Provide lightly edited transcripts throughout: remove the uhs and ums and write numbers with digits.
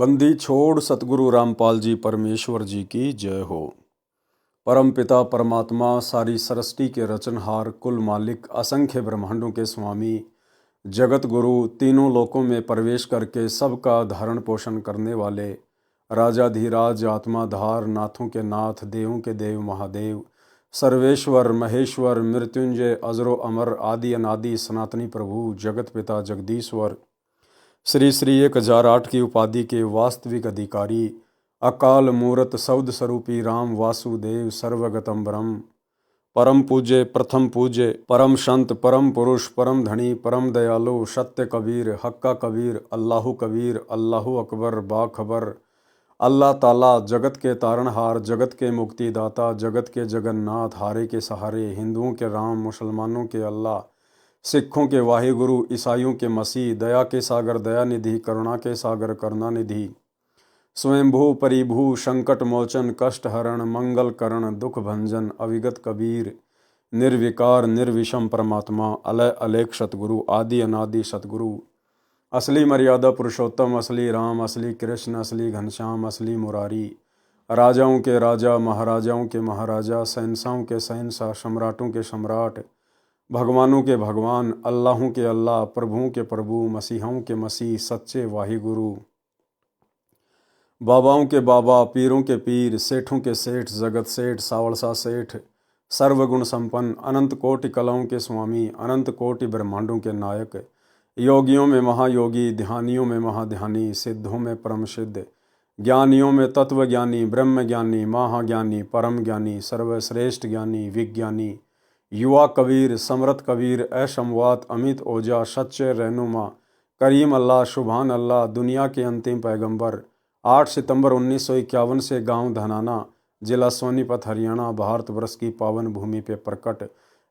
बंदी छोड़ सतगुरु रामपाल जी परमेश्वर जी की जय हो। परम पिता परमात्मा सारी सृष्टि के रचनहार कुल मालिक असंख्य ब्रह्मांडों के स्वामी जगत गुरु तीनों लोकों में प्रवेश करके सबका धारण पोषण करने वाले राजाधिराज आत्माधार नाथों के नाथ देवों के देव महादेव सर्वेश्वर महेश्वर मृत्युंजय अजरो अमर आदि अनादि सनातनी प्रभु जगत पिता जगदीश्वर श्री श्री 1008 की उपाधि के वास्तविक अधिकारी अकाल मूरत सौद स्वरूपी राम वासुदेव सर्वगतम ब्रह्म परम पूज्य प्रथम पूज्य परम संत परम पुरुष परम धनी परम दयालु सत्य कबीर हक्का कबीर अल्लाहु अकबर बाखबर अल्लाह ताला जगत के तारणहार जगत के मुक्तिदाता जगत के जगन्नाथ हारे के सहारे हिंदुओं के राम मुसलमानों के अल्लाह सिखों के वाहिगुरु ईसाइयों के मसीह दया के सागर दयानिधि करुणा के सागर करुणानिधि स्वयंभू परिभू संकट मोचन कष्ट हरण मंगल करण दुख भंजन अविगत कबीर निर्विकार निर्विषम परमात्मा अलय अलेख सतगुरु आदि अनादि सतगुरु असली मर्यादा पुरुषोत्तम असली राम असली कृष्ण असली घनश्याम असली मुरारी राजाओं के राजा महाराजाओं के महाराजा शहंशाहों के शहंशाह सम्राटों के सम्राट भगवानों के भगवान अल्लाहों के अल्लाह प्रभुओं के प्रभु मसीहों के मसीह सच्चे वाहिगुरु बाबाओं के बाबा पीरों के पीर सेठों के सेठ जगत सेठ सावलसा सेठ सर्वगुण संपन्न अनंत कोटि कलाओं के स्वामी अनंत कोटि ब्रह्मांडों के नायक योगियों में महायोगी ध्यानियों में महाध्यानी सिद्धों में परम सिद्ध ज्ञानियों में तत्वज्ञानी ब्रह्म ज्ञानी महाज्ञानी परम ज्ञानी सर्वश्रेष्ठ ज्ञानी विज्ञानी युवा कबीर समरथ कबीर ऐशमवात अमित ओजा सच्चे रहनुमा करीम अल्लाह शुभान अल्लाह दुनिया के अंतिम पैगंबर 8 सितंबर 1951 से गांव धनाना जिला सोनीपत हरियाणा भारतवर्ष की पावन भूमि पे प्रकट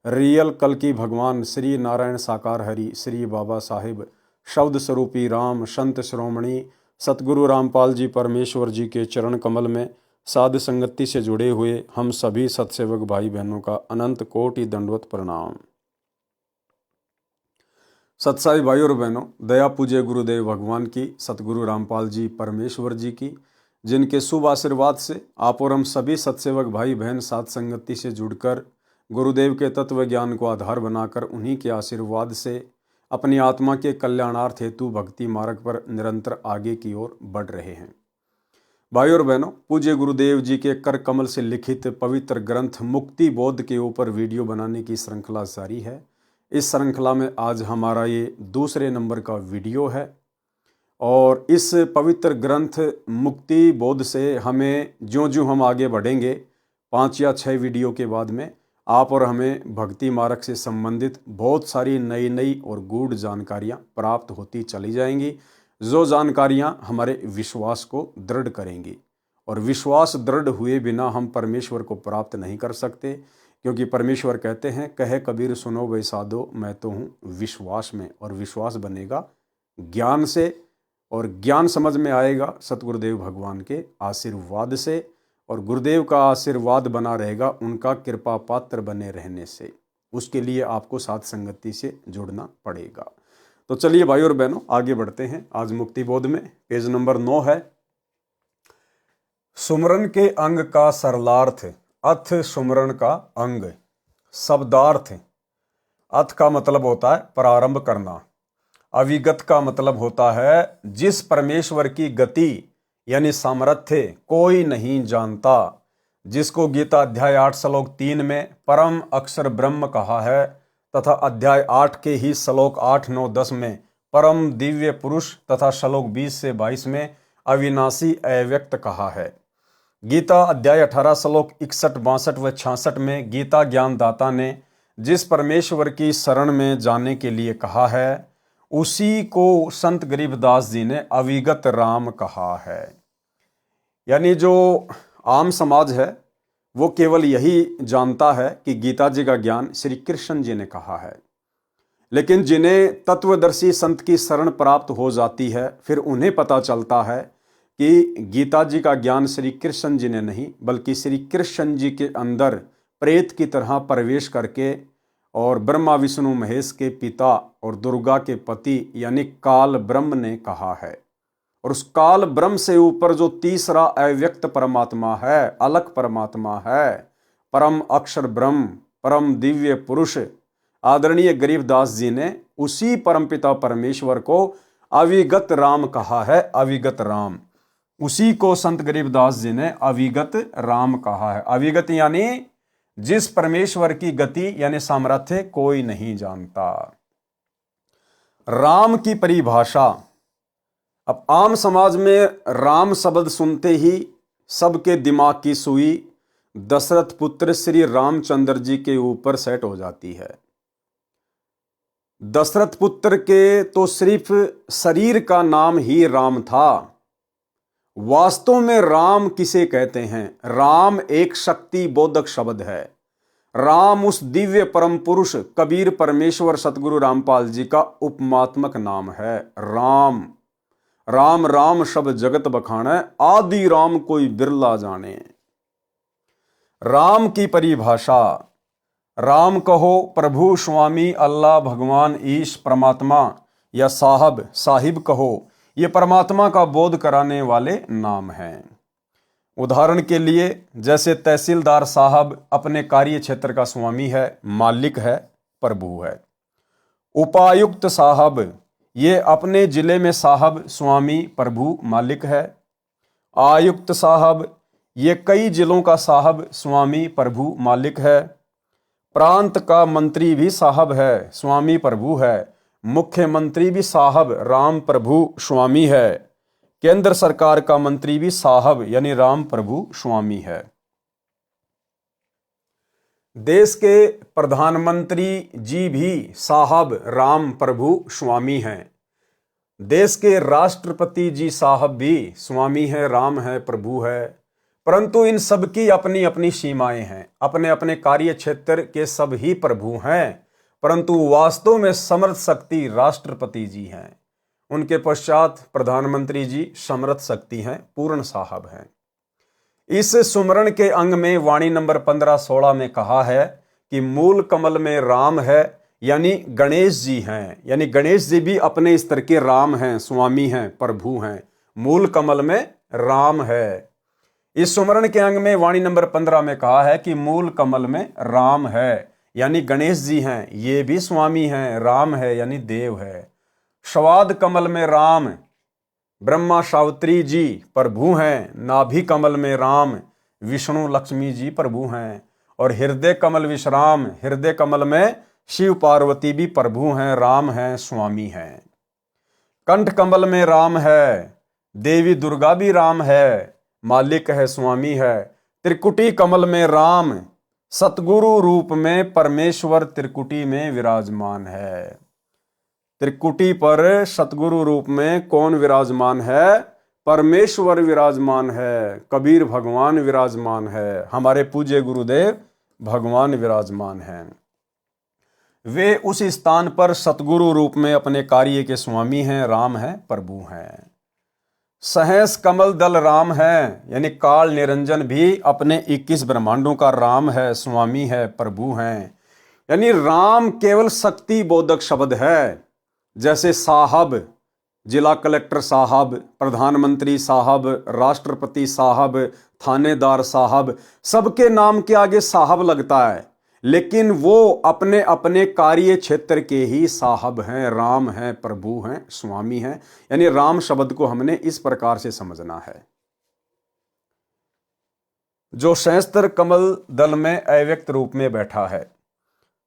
रियल कल की भगवान श्री नारायण साकार हरि श्री बाबा साहिब शब्द स्वरूपी राम संत श्रोमणी सतगुरु रामपाल जी परमेश्वर जी के चरण कमल में साध संगति से जुड़े हुए हम सभी सत्सेवक भाई बहनों का अनंत कोटि दंडवत प्रणाम। सत्साई भाई और बहनों, दया पूज्य गुरुदेव भगवान की सतगुरु रामपाल जी परमेश्वर जी की जिनके शुभ आशीर्वाद से आप और हम सभी सत्सेवक भाई बहन साध संगति से जुड़कर गुरुदेव के तत्व ज्ञान को आधार बनाकर उन्हीं के आशीर्वाद से अपनी आत्मा के कल्याणार्थ हेतु भक्ति मार्ग पर निरंतर आगे की ओर बढ़ रहे हैं। भाई और बहनों, पूज्य गुरुदेव जी के कर कमल से लिखित पवित्र ग्रंथ मुक्ति बोध के ऊपर वीडियो बनाने की श्रृंखला जारी है। इस श्रृंखला में आज हमारा ये दूसरे नंबर का वीडियो है और इस पवित्र ग्रंथ मुक्ति बोध से हमें ज्यों-ज्यों हम आगे बढ़ेंगे 5 या 6 वीडियो के बाद में आप और हमें भक्ति मार्ग से संबंधित बहुत सारी नई नई और गूढ़ जानकारियां प्राप्त होती चली जाएंगी, जो जानकारियां हमारे विश्वास को दृढ़ करेंगी। और विश्वास दृढ़ हुए बिना हम परमेश्वर को प्राप्त नहीं कर सकते, क्योंकि परमेश्वर कहते हैं कहे कबीर सुनो वे साधो मैं तो हूँ विश्वास में। और विश्वास बनेगा ज्ञान से और ज्ञान समझ में आएगा सतगुरुदेव भगवान के आशीर्वाद से और गुरुदेव का आशीर्वाद बना रहेगा उनका कृपा पात्र बने रहने से। उसके लिए आपको साथ संगति से जुड़ना पड़ेगा। तो चलिए भाई और बहनों आगे बढ़ते हैं। आज मुक्ति बोध में पेज नंबर 9 है। सुमरन के अंग का सरलार्थ अथ सुमरन का अंग शब्दार्थ। अथ का मतलब होता है प्रारंभ करना, अविगत का मतलब होता है जिस परमेश्वर की गति यानी सामर्थ्य कोई नहीं जानता, जिसको गीता अध्याय 8 श्लोक 3 में परम अक्षर ब्रह्म कहा है तथा अध्याय 8 के ही श्लोक 8, 9, 10 में परम दिव्य पुरुष तथा श्लोक 20 से 22 में अविनाशी अव्यक्त कहा है। गीता अध्याय 18 श्लोक 61, 62 व 66 में गीता ज्ञानदाता ने जिस परमेश्वर की शरण में जाने के लिए कहा है उसी को संत गरीबदास जी ने अविगत राम कहा है। यानी जो आम समाज है वो केवल यही जानता है कि गीता जी का ज्ञान श्री कृष्ण जी ने कहा है, लेकिन जिन्हें तत्वदर्शी संत की शरण प्राप्त हो जाती है फिर उन्हें पता चलता है कि गीता जी का ज्ञान श्री कृष्ण जी ने नहीं बल्कि श्री कृष्ण जी के अंदर प्रेत की तरह प्रवेश करके और ब्रह्मा विष्णु महेश के पिता और दुर्गा के पति यानी काल ब्रह्म ने कहा है। और उस काल ब्रह्म से ऊपर जो तीसरा अव्यक्त परमात्मा है, अलग परमात्मा है, परम अक्षर ब्रह्म, परम दिव्य पुरुष, आदरणीय गरीबदास जी ने उसी परमपिता परमेश्वर को अविगत राम कहा है। अविगत राम, उसी को संत गरीबदास जी ने अविगत राम कहा है। अविगत यानी जिस परमेश्वर की गति यानी सामर्थ्य कोई नहीं जानता। राम की परिभाषा, अब आम समाज में राम शब्द सुनते ही सबके दिमाग की सुई दशरथ पुत्र श्री रामचंद्र जी के ऊपर सेट हो जाती है। दशरथ पुत्र के तो सिर्फ शरीर का नाम ही राम था। वास्तव में राम किसे कहते हैं? राम एक शक्ति बोधक शब्द है। राम उस दिव्य परम पुरुष कबीर परमेश्वर सतगुरु रामपाल जी का उपमात्मक नाम है। राम राम राम शब्द जगत बखाने, आदि राम कोई बिरला जाने। राम की परिभाषा, राम कहो प्रभु स्वामी अल्लाह भगवान ईश परमात्मा या साहब साहिब कहो, ये परमात्मा का बोध कराने वाले नाम हैं। उदाहरण के लिए जैसे तहसीलदार साहब अपने कार्य क्षेत्र का स्वामी है, मालिक है, प्रभु है। उपायुक्त साहब ये अपने जिले में साहब स्वामी प्रभु मालिक है। आयुक्त साहब ये कई जिलों का साहब स्वामी प्रभु मालिक है। प्रांत का मंत्री भी साहब है, स्वामी प्रभु है। मुख्यमंत्री भी साहब राम प्रभु स्वामी है। केंद्र सरकार का मंत्री भी साहब यानी राम प्रभु स्वामी है। देश के प्रधानमंत्री जी भी साहब राम प्रभु स्वामी हैं। देश के राष्ट्रपति जी साहब भी स्वामी है, राम है, प्रभु है। परंतु इन सब की अपनी अपनी सीमाएं हैं, अपने अपने कार्य क्षेत्र के सब ही प्रभु हैं, परंतु वास्तव में समर्थ शक्ति राष्ट्रपति जी हैं। उनके पश्चात प्रधानमंत्री जी समर्थ शक्ति हैं, पूर्ण साहब हैं। इस सुमरण के अंग में वाणी नंबर 15-16 में कहा है कि मूल कमल में राम है, यानी गणेश जी हैं। यानी गणेश जी भी अपने स्तर के राम हैं, स्वामी हैं, प्रभु हैं। मूल कमल में राम है। इस सुमरण के अंग में वाणी नंबर 15 में कहा है कि मूल कमल में राम है, यानी गणेश जी हैं, ये भी स्वामी हैं, राम है यानी देव है। स्वाद कमल में राम, ब्रह्मा सावित्री जी प्रभु हैं। नाभि कमल में राम, विष्णु लक्ष्मी जी प्रभु हैं। और हृदय कमल विश्राम, हृदय कमल में शिव पार्वती भी प्रभु हैं, राम हैं, स्वामी हैं। कंठ कमल में राम है, देवी दुर्गा भी राम है, मालिक है, स्वामी है। त्रिकुटी कमल में राम, सतगुरु रूप में परमेश्वर त्रिकुटी में विराजमान है। त्रिकुटी पर सतगुरु रूप में कौन विराजमान है? परमेश्वर विराजमान है, कबीर भगवान विराजमान है, हमारे पूज्य गुरुदेव भगवान विराजमान हैं। वे उस स्थान पर सतगुरु रूप में अपने कार्य के स्वामी हैं, राम हैं, प्रभु हैं। सहस कमल दल राम है, यानी काल निरंजन भी अपने 21 ब्रह्मांडों का राम है, स्वामी है, प्रभु हैं। यानी राम केवल शक्ति बोधक शब्द है। जैसे साहब, जिला कलेक्टर साहब, प्रधानमंत्री साहब, राष्ट्रपति साहब, थानेदार साहब, सबके नाम के आगे साहब लगता है, लेकिन वो अपने अपने कार्य क्षेत्र के ही साहब हैं, राम हैं, प्रभु हैं, स्वामी हैं। यानी राम शब्द को हमने इस प्रकार से समझना है। जो सहस्त्र कमल दल में अव्यक्त रूप में बैठा है,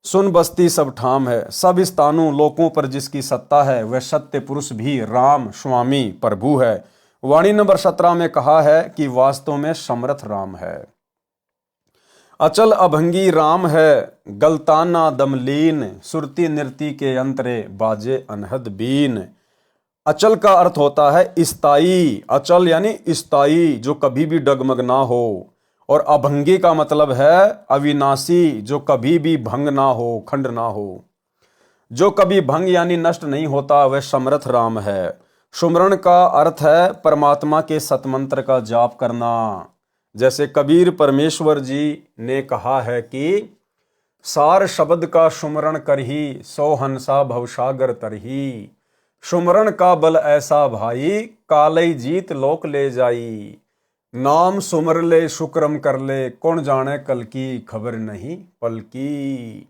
सुन बस्ती सब ठाम है, सब स्थानों लोकों पर जिसकी सत्ता है, वह सत्य पुरुष भी राम स्वामी प्रभु है। वाणी नंबर 17 में कहा है कि वास्तव में समर्थ राम है। अचल अभंगी राम है, गलताना दमलीन, सुरती नृति के अंतरे बाजे अनहद बीन। अचल का अर्थ होता है स्थायी, अचल यानी स्थायी, जो कभी भी डगमग ना हो। और अभंगी का मतलब है अविनाशी, जो कभी भी भंग ना हो, खंड ना हो। जो कभी भंग यानी नष्ट नहीं होता, वह समर्थ राम है। सुमरण का अर्थ है परमात्मा के सतमंत्र का जाप करना। जैसे कबीर परमेश्वर जी ने कहा है कि सार शब्द का सुमरण करही, सो हंसा भवसागर तरही। सुमरन का बल ऐसा भाई, कालई जीत लोक ले जाई। नाम सुमर ले शुक्रम कर ले, कौन जाने कल की खबर नहीं पल की।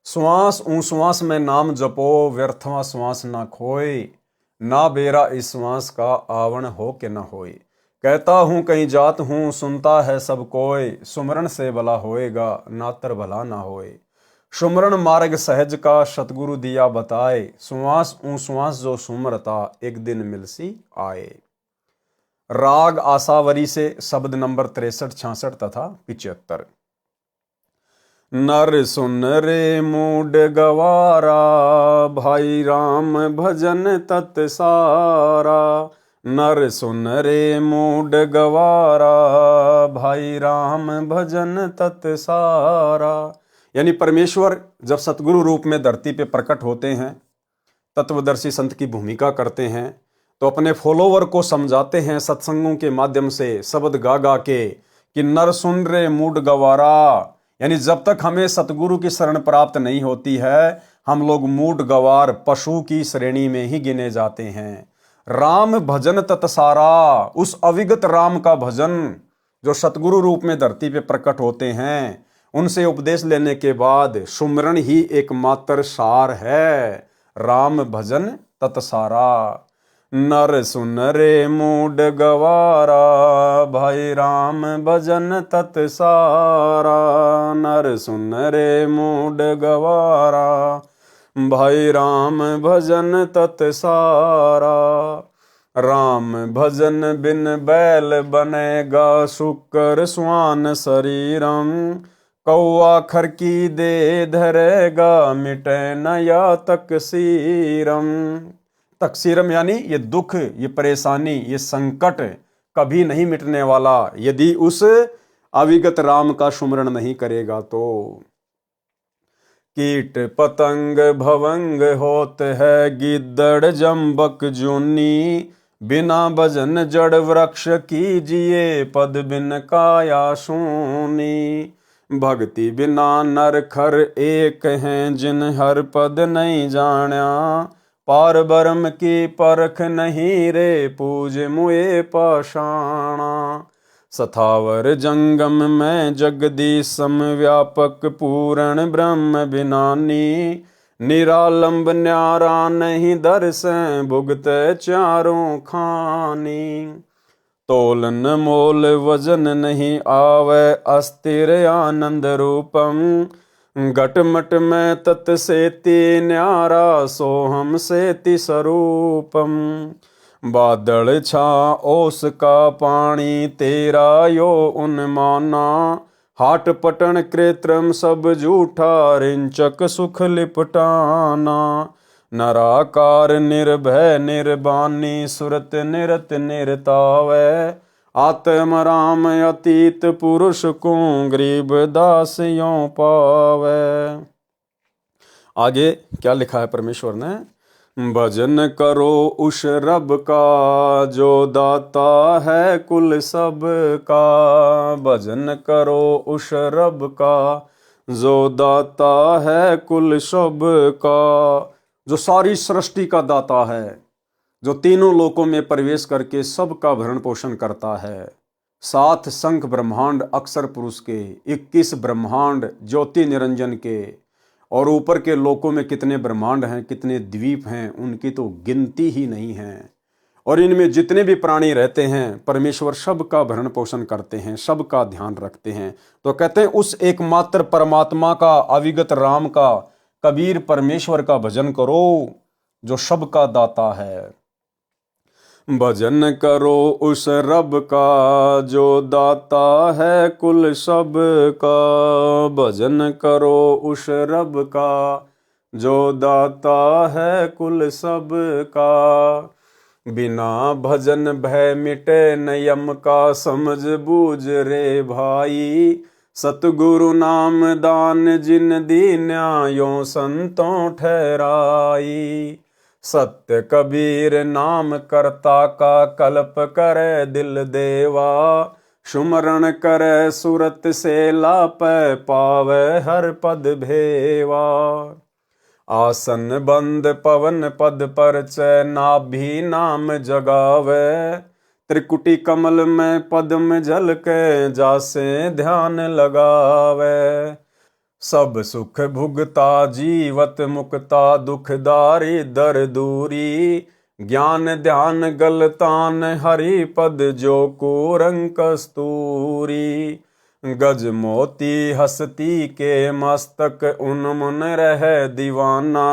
श्वास श्वास में नाम जपो, व्यर्थवा श्वास ना खोए। ना बेरा इस श्वास का आवण हो के न होए। कहता हूँ कहीं जात हूँ, सुनता है सब कोय। सुमरन से भला होएगा, नातर भला ना होए। सुमरन मार्ग सहज का, सतगुरु दिया बताए। श्वास श्वास जो सुमरता, एक दिन मिलसी आए। राग आसावरी से शब्द नंबर 63, 66 तथा 75। नर सुन रे मूड गवारा, भाई राम भजन तत् सारा। नर सुन रे मूड गवारा, भाई राम भजन तत् सारा। यानी परमेश्वर जब सतगुरु रूप में धरती पे प्रकट होते हैं, तत्वदर्शी संत की भूमिका करते हैं, तो अपने फॉलोवर को समझाते हैं सत्संगों के माध्यम से, शब्द गा गा के, कि नर सुन रे मूड गवारा। यानी जब तक हमें सतगुरु की शरण प्राप्त नहीं होती है, हम लोग मूड गवार पशु की श्रेणी में ही गिने जाते हैं। राम भजन तत्सारा, उस अविगत राम का भजन जो सतगुरु रूप में धरती पे प्रकट होते हैं, उनसे उपदेश लेने के बाद सुमरन ही एकमात्र सार है। राम भजन तत्सारा। नर सुन रे मूड गवारा, भाई राम भजन तत्सारा। नर सुन रे मूड गवारा, भाई राम भजन तत्सारा। राम भजन बिन बैल बनेगा, शुकर स्वान शरीरम। कौआ खरकी दे धरेगा, मिटे न या तकसीरम। तकसीरम यानी ये दुख, ये परेशानी, ये संकट कभी नहीं मिटने वाला, यदि उस अविगत राम का सुमरण नहीं करेगा तो। कीट पतंग भवंग होत है, गिद्दड़ जम्बक जूनी। बिना भजन जड़ वृक्ष कीजिए, पद बिन काया सूनी। भक्ति बिना नर खर एक हैं, जिन हर पद नहीं जाण्या। पार ब्रह्म की परख नहीं रे, पूज मुए पाषाणा। सथावर जंगम में जगदीशम, व्यापक पूर्ण ब्रह्म बिनानी। निरालंब न्यारा नहीं दर्शन, भुगत चारों खानी। तोलन मोल वजन नहीं आवे, अस्थिर आनंद रूपम। घटमट में तत् सेति न्यारा, सोहम सेति स्वरूपम। बादल छा ओस का पानी, तेरा यो उन्माना। हाट पटन कृत्रिम सब झूठा, रिंचक सुख लिपटाना। नराकार निर्भय निर्बानी, सुरत निरत निरतावै। आत्म राम अतीत पुरुष को, गरीब दास यों पावे। आगे क्या लिखा है परमेश्वर ने? भजन करो उस रब का, जो दाता है कुल सब का। भजन करो उस रब का, जो दाता है कुल सब का। जो सारी सृष्टि का दाता है, जो तीनों लोकों में प्रवेश करके सबका भरण पोषण करता है। 7 शंख ब्रह्मांड अक्षर पुरुष के, 21 ब्रह्मांड ज्योति निरंजन के, और ऊपर के लोकों में कितने ब्रह्मांड हैं, कितने द्वीप हैं, उनकी तो गिनती ही नहीं है। और इनमें जितने भी प्राणी रहते हैं, परमेश्वर सबका भरण पोषण करते हैं, सबका ध्यान रखते हैं। तो कहते हैं उस एकमात्र परमात्मा का, अविगत राम का, कबीर परमेश्वर का भजन करो, जो सबका दाता है। भजन करो उस रब का, जो दाता है कुल सब का। भजन करो उस रब का, जो दाता है कुल सब का। बिना भजन भय मिटे नियम का, समझ बूझ रे भाई। सतगुरु नाम दान जिन दीन्या, यों संतों ठहराई। सत्य कबीर नाम करता का, कल्प करे दिल देवा। सुमरण करे सुरत से लापै, पावे हर पद भेवा। आसन बंद पवन पद पर नाभि नाम जगावे। त्रिकुटी कमल में पद्म जल के जासे ध्यान लगावे। सब सुख भुगता जीवत मुक्ता दुखदारी दर दूरी। ज्ञान ध्यान गलतान हरि पद जो कुरंग कस्तूरी। गज मोती हस्ती के मस्तक उन्मुन रह दीवाना।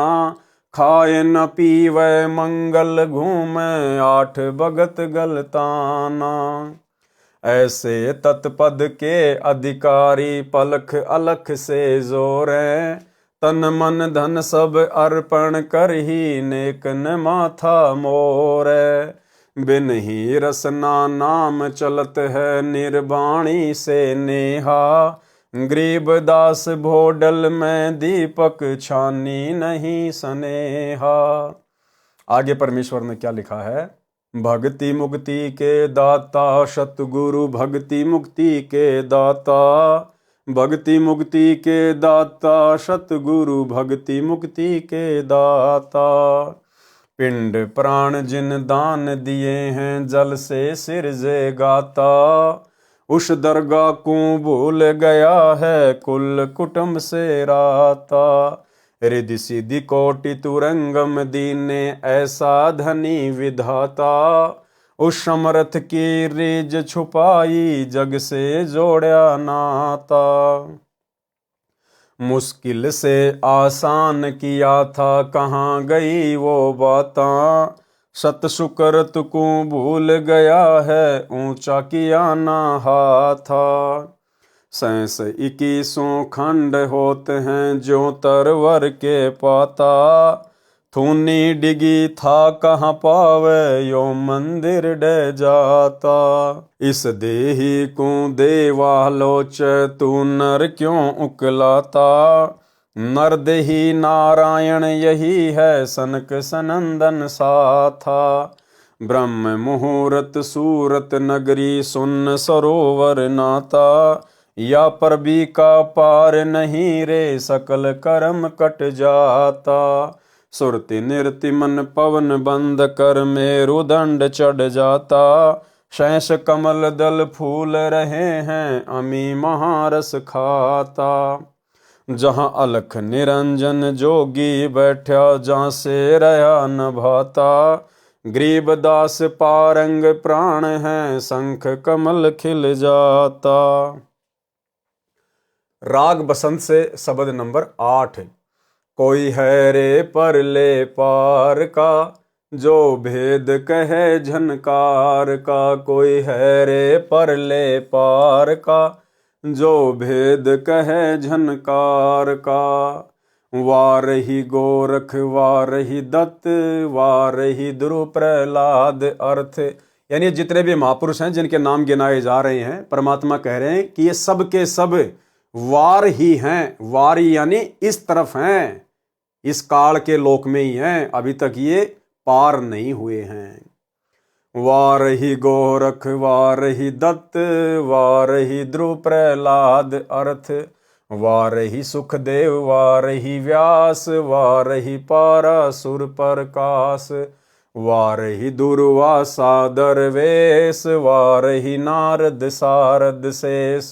खाए न पीवे मंगल घूमे आठ भगत गलताना। ऐसे तत्पद के अधिकारी पलख अलख से जोरे। तन मन धन सब अर्पण कर ही नेक न माथा मोरे। बिन ही रसना नाम चलत है निर्वाणी से नेहा। गरीब दास भोडल में दीपक छानी नहीं सनेहा। आगे परमेश्वर ने क्या लिखा है? भक्ति मुक्ति के दाता सतगुरु भक्ति मुक्ति के दाता। भक्ति मुक्ति के दाता सतगुरु भक्ति मुक्ति के दाता। पिंड प्राण जिन दान दिए हैं जल से सिरजे गाता। उस दरगाह को भूल गया है कुल कुटुंब से राता। रिद्धि सिद्धि कोटि तुरंगम दीने ऐसा धनी विधाता। उस समर्थ की रीज छुपाई जग से जोड़ा नाता। मुश्किल से आसान किया था कहाँ गई वो बाता। सत सुकृत को भूल गया है ऊंचा किया ना हाथा। 21 खंड होते हैं जो तरवर के पाता। थूनी डिगी था कहाँ पावे यो मंदिर डे जाता। इस देही को देवालोच तू नर क्यों उकलाता। नर देही नारायण यही है सनक सनंदन साथा। ब्रह्म मुहूर्त सूरत नगरी सुन सरोवर नाता। या पर भी का पार नहीं रे सकल कर्म कट जाता। सुरति नृति मन पवन बंद कर मेरुदंड चढ़ जाता। शैष कमल दल फूल रहे हैं अमी महारस खाता। जहाँ अलख निरंजन जोगी बैठा जहाँ से रहा न भाता। गरीब दास पारंग प्राण है शंख कमल खिल जाता। राग बसंत से शब्द नंबर 8। कोई है रे परले पार का जो भेद कहे झनकार का। कोई है रे परले पार का जो भेद कहे झनकार का। वारही गोरख वारही दत्त वारही ध्रुव प्रहलाद। अर्थ यानी जितने भी महापुरुष हैं जिनके नाम गिनाए जा रहे हैं, परमात्मा कह रहे हैं कि ये सब के सब वार ही हैं। वार यानी इस तरफ हैं, इस काल के लोक में ही हैं, अभी तक ये पार नहीं हुए हैं। वार ही गोरख वार ही दत्त वार ही ध्रुव प्रहलाद। अर्थ वार ही सुखदेव वार ही व्यास वार ही पारासुर प्रकाश। वार ही दुर्वासा दरवेश वार ही नारद सारद शेष।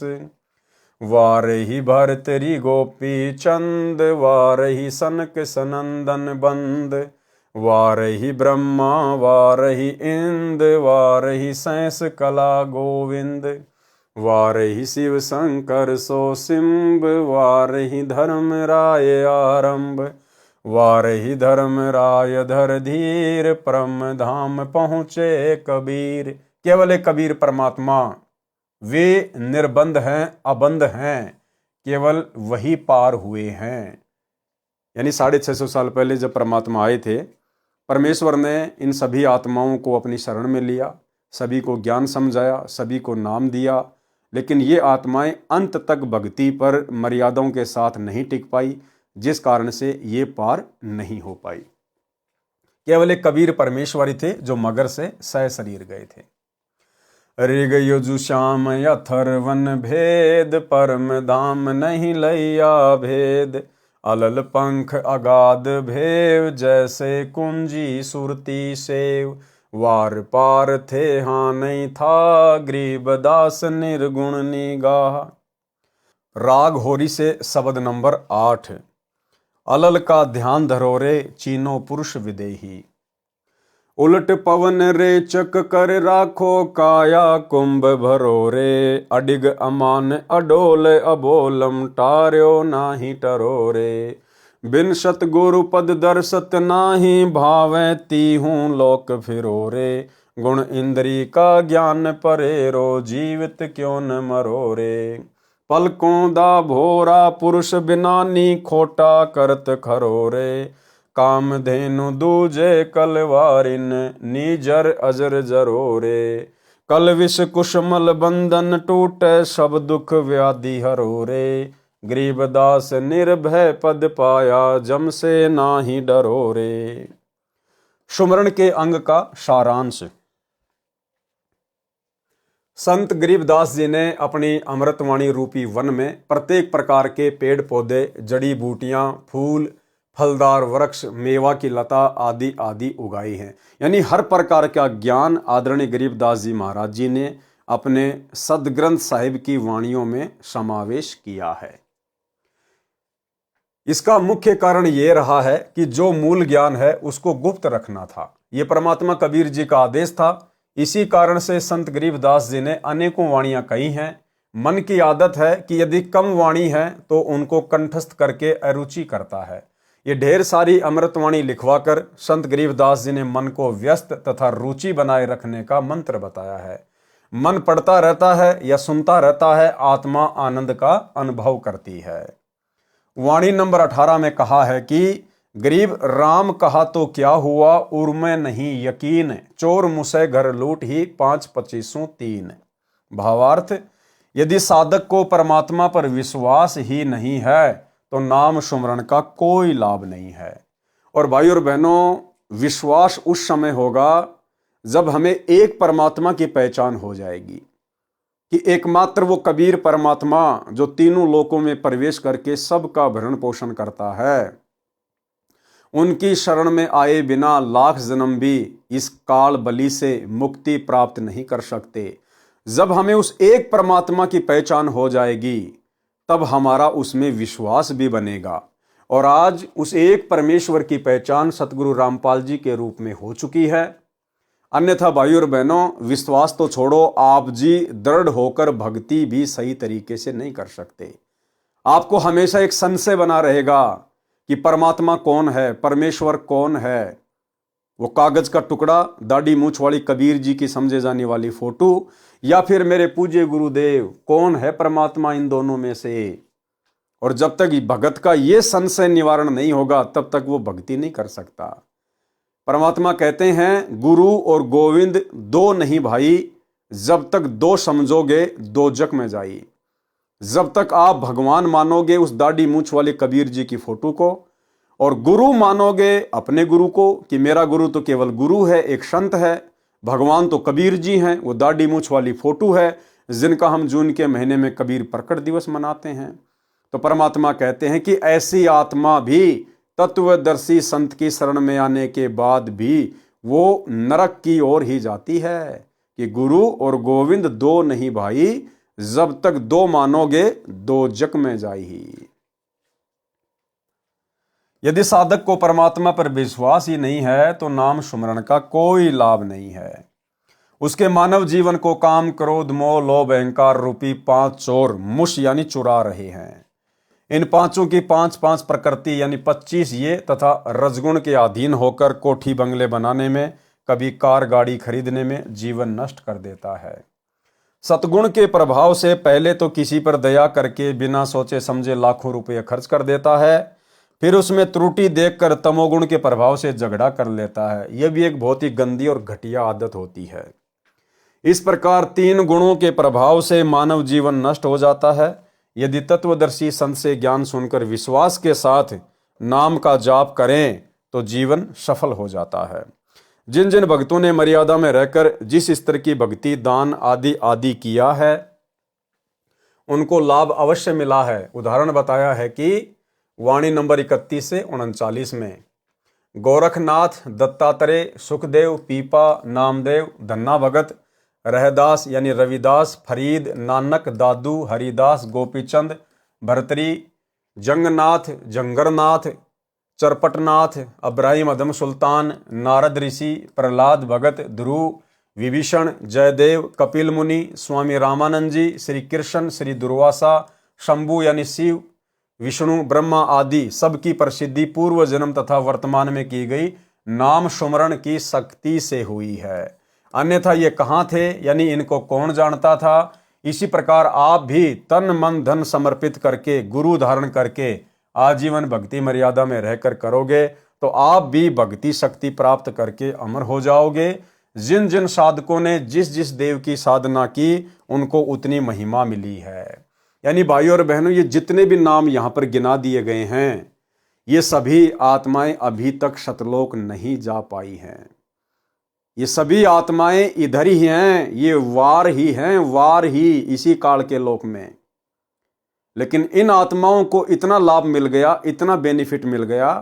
वार ही भरतरी गोपी चंद वार ही सनक सनंदन बंद। वार ही ब्रह्मा वार ही इंद वार ही सैंस कला गोविंद। वार ही शिव शंकर सो सिंब वार ही धर्म राय आरंभ। वार ही धर्म राय धर धीर परम धाम पहुँचे कबीर। केवल एक कबीर परमात्मा वे निर्बंध हैं, अबंध हैं, केवल वही पार हुए हैं। यानी 650 साल पहले जब परमात्मा आए थे, परमेश्वर ने इन सभी आत्माओं को अपनी शरण में लिया, सभी को ज्ञान समझाया, सभी को नाम दिया। लेकिन ये आत्माएं अंत तक भक्ति पर मर्यादाओं के साथ नहीं टिक पाई, जिस कारण से ये पार नहीं हो पाई। केवल एक कबीर परमेश्वर ही थे जो मगर से सह शरीर गए थे। ऋग युजु श्याम अथर्वन भेद परम धाम नहीं लैया भेद। अलल पंख अगाध भेव, जैसे कुंजी सुरती सेव। वार पार थे हाँ नहीं था, गरीबदास निर्गुण निगाह। राग होरी से शब्द नंबर 8। अलल का ध्यान धरो रे, चीनो पुरुष विदेही। उलट पवन रेचक कर राखो, काया कुंभ भरो रे। अडिग अमान अडोल अबोलम, टार्यो नाही टरो रे। बिन सतगुरु पद दर्शत नाही, भावे तीहूं लोक फिरो रे। गुण इंद्री का ज्ञान परेरो, जीवित क्यों न मरो रे। पलकों दा भोरा पुरुष बिनानी, खोटा करत खरो रे। कामधेनु दूजे कलवारिन, नीजर अजर जरो रे। कल विष कुशमल बंधन टूटे, सब दुख व्याधि हरो रे। गरीबदास निर्भय पद पाया, जम से नाही डरो रे। सुमरण के अंग का सारांश। संत गरीबदास जी ने अपनी अमृतवाणी रूपी वन में प्रत्येक प्रकार के पेड़ पौधे, जड़ी बूटियां, फूल, फलदार वृक्ष, मेवा की लता आदि आदि उगाई हैं। यानी हर प्रकार का ज्ञान आदरणीय गरीबदास जी महाराज जी ने अपने सदग्रंथ साहिब की वाणियों में समावेश किया है। इसका मुख्य कारण यह रहा है कि जो मूल ज्ञान है उसको गुप्त रखना था। यह परमात्मा कबीर जी का आदेश था। इसी कारण से संत गरीबदास जी ने अनेकों वाणियां कही हैं। मन की आदत है कि यदि कम वाणी है तो उनको कंठस्थ करके अरुचि करता है। ये ढेर सारी अमृतवाणी लिखवाकर संत गरीबदास जी ने मन को व्यस्त तथा रुचि बनाए रखने का मंत्र बताया है। मन पढ़ता रहता है या सुनता रहता है, आत्मा आनंद का अनुभव करती है। वाणी नंबर 18 में कहा है कि गरीब राम कहा तो क्या हुआ, उर्मे नहीं यकीन। चोर मुसे घर लूट ही 5-25 भावार्थ, यदि साधक को परमात्मा पर विश्वास ही नहीं है तो नाम सुमरण का कोई लाभ नहीं है। और भाई और बहनों, विश्वास उस समय होगा जब हमें एक परमात्मा की पहचान हो जाएगी कि एकमात्र वो कबीर परमात्मा जो तीनों लोकों में प्रवेश करके सबका भरण पोषण करता है, उनकी शरण में आए बिना लाख जन्म भी इस काल बलि से मुक्ति प्राप्त नहीं कर सकते। जब हमें उस एक परमात्मा की पहचान हो जाएगी तब हमारा उसमें विश्वास भी बनेगा। और आज उस एक परमेश्वर की पहचान सतगुरु रामपाल जी के रूप में हो चुकी है। अन्यथा भाई और बहनों, विश्वास तो छोड़ो, आप जी दृढ़ होकर भक्ति भी सही तरीके से नहीं कर सकते। आपको हमेशा एक संशय बना रहेगा कि परमात्मा कौन है, परमेश्वर कौन है। वो कागज का टुकड़ा, दाढ़ी मूछ वाली कबीर जी की समझे जाने वाली फोटो, या फिर मेरे पूज्य गुरुदेव, कौन है परमात्मा इन दोनों में से। और जब तक भगत का ये संशय निवारण नहीं होगा तब तक वो भक्ति नहीं कर सकता। परमात्मा कहते हैं गुरु और गोविंद दो नहीं भाई, जब तक दो समझोगे दो जग में जाई। जब तक आप भगवान मानोगे उस दाढ़ी मूछ वाले कबीर जी की फोटो को, और गुरु मानोगे अपने गुरु को कि मेरा गुरु तो केवल गुरु है, एक संत है, भगवान तो कबीर जी हैं, वो दाढ़ी मूछ वाली फोटो है जिनका हम जून के महीने में कबीर प्रकट दिवस मनाते हैं। तो परमात्मा कहते हैं कि ऐसी आत्मा भी तत्वदर्शी संत की शरण में आने के बाद भी वो नरक की ओर ही जाती है। कि गुरु और गोविंद दो नहीं भाई, जब तक दो मानोगे दो जग में जाई। यदि साधक को परमात्मा पर विश्वास ही नहीं है तो नाम सुमरण का कोई लाभ नहीं है। उसके मानव जीवन को काम, क्रोध, मोह, लोभ, अहंकार रूपी 5 चोर मुश यानी चुरा रहे हैं। इन पांचों की 5-5 प्रकृति यानी 25 ये तथा रजगुण के अधीन होकर कोठी बंगले बनाने में, कभी कार गाड़ी खरीदने में जीवन नष्ट कर देता है। सतगुण के प्रभाव से पहले तो किसी पर दया करके बिना सोचे समझे लाखों रुपए खर्च कर देता है, फिर उसमें त्रुटि देखकर तमोगुण के प्रभाव से झगड़ा कर लेता है। यह भी एक बहुत ही गंदी और घटिया आदत होती है। इस प्रकार 3 गुणों के प्रभाव से मानव जीवन नष्ट हो जाता है। यदि तत्वदर्शी संत से ज्ञान सुनकर विश्वास के साथ नाम का जाप करें तो जीवन सफल हो जाता है। जिन जिन भक्तों ने मर्यादा में रहकर जिस स्तर की भक्ति, दान आदि आदि किया है उनको लाभ अवश्य मिला है। उदाहरण बताया है कि वाणी नंबर 31 से 39 में। गोरखनाथ, दत्तात्रेय, सुखदेव, पीपा, नामदेव, धन्ना भगत, रहदास यानी रविदास, फरीद, नानक, दादू, हरिदास, गोपीचंद, भरतरी, जंगनाथ, जंगरनाथ, चरपटनाथ, अब्राहिम अदम सुल्तान, नारद ऋषि, प्रहलाद भगत, ध्रुव, विभीषण, जयदेव, कपिल मुनि, स्वामी रामानंद जी, श्री कृष्ण, श्री दुर्वासा, शंभु यानी शिव, विष्णु, ब्रह्मा आदि सबकी प्रसिद्धि पूर्व जन्म तथा वर्तमान में की गई नाम सुमरण की शक्ति से हुई है। अन्यथा ये कहाँ थे, यानी इनको कौन जानता था। इसी प्रकार आप भी तन मन धन समर्पित करके, गुरु धारण करके आजीवन भक्ति मर्यादा में रहकर करोगे तो आप भी भक्ति शक्ति प्राप्त करके अमर हो जाओगे। जिन जिन साधकों ने जिस जिस देव की साधना की उनको उतनी महिमा मिली है। यानी भाइयों और बहनों, ये जितने भी नाम यहाँ पर गिना दिए गए हैं, ये सभी आत्माएं अभी तक सतलोक नहीं जा पाई हैं। ये सभी आत्माएं इधर ही हैं, ये वार ही हैं, वार ही इसी काल के लोक में। लेकिन इन आत्माओं को इतना लाभ मिल गया, इतना बेनिफिट मिल गया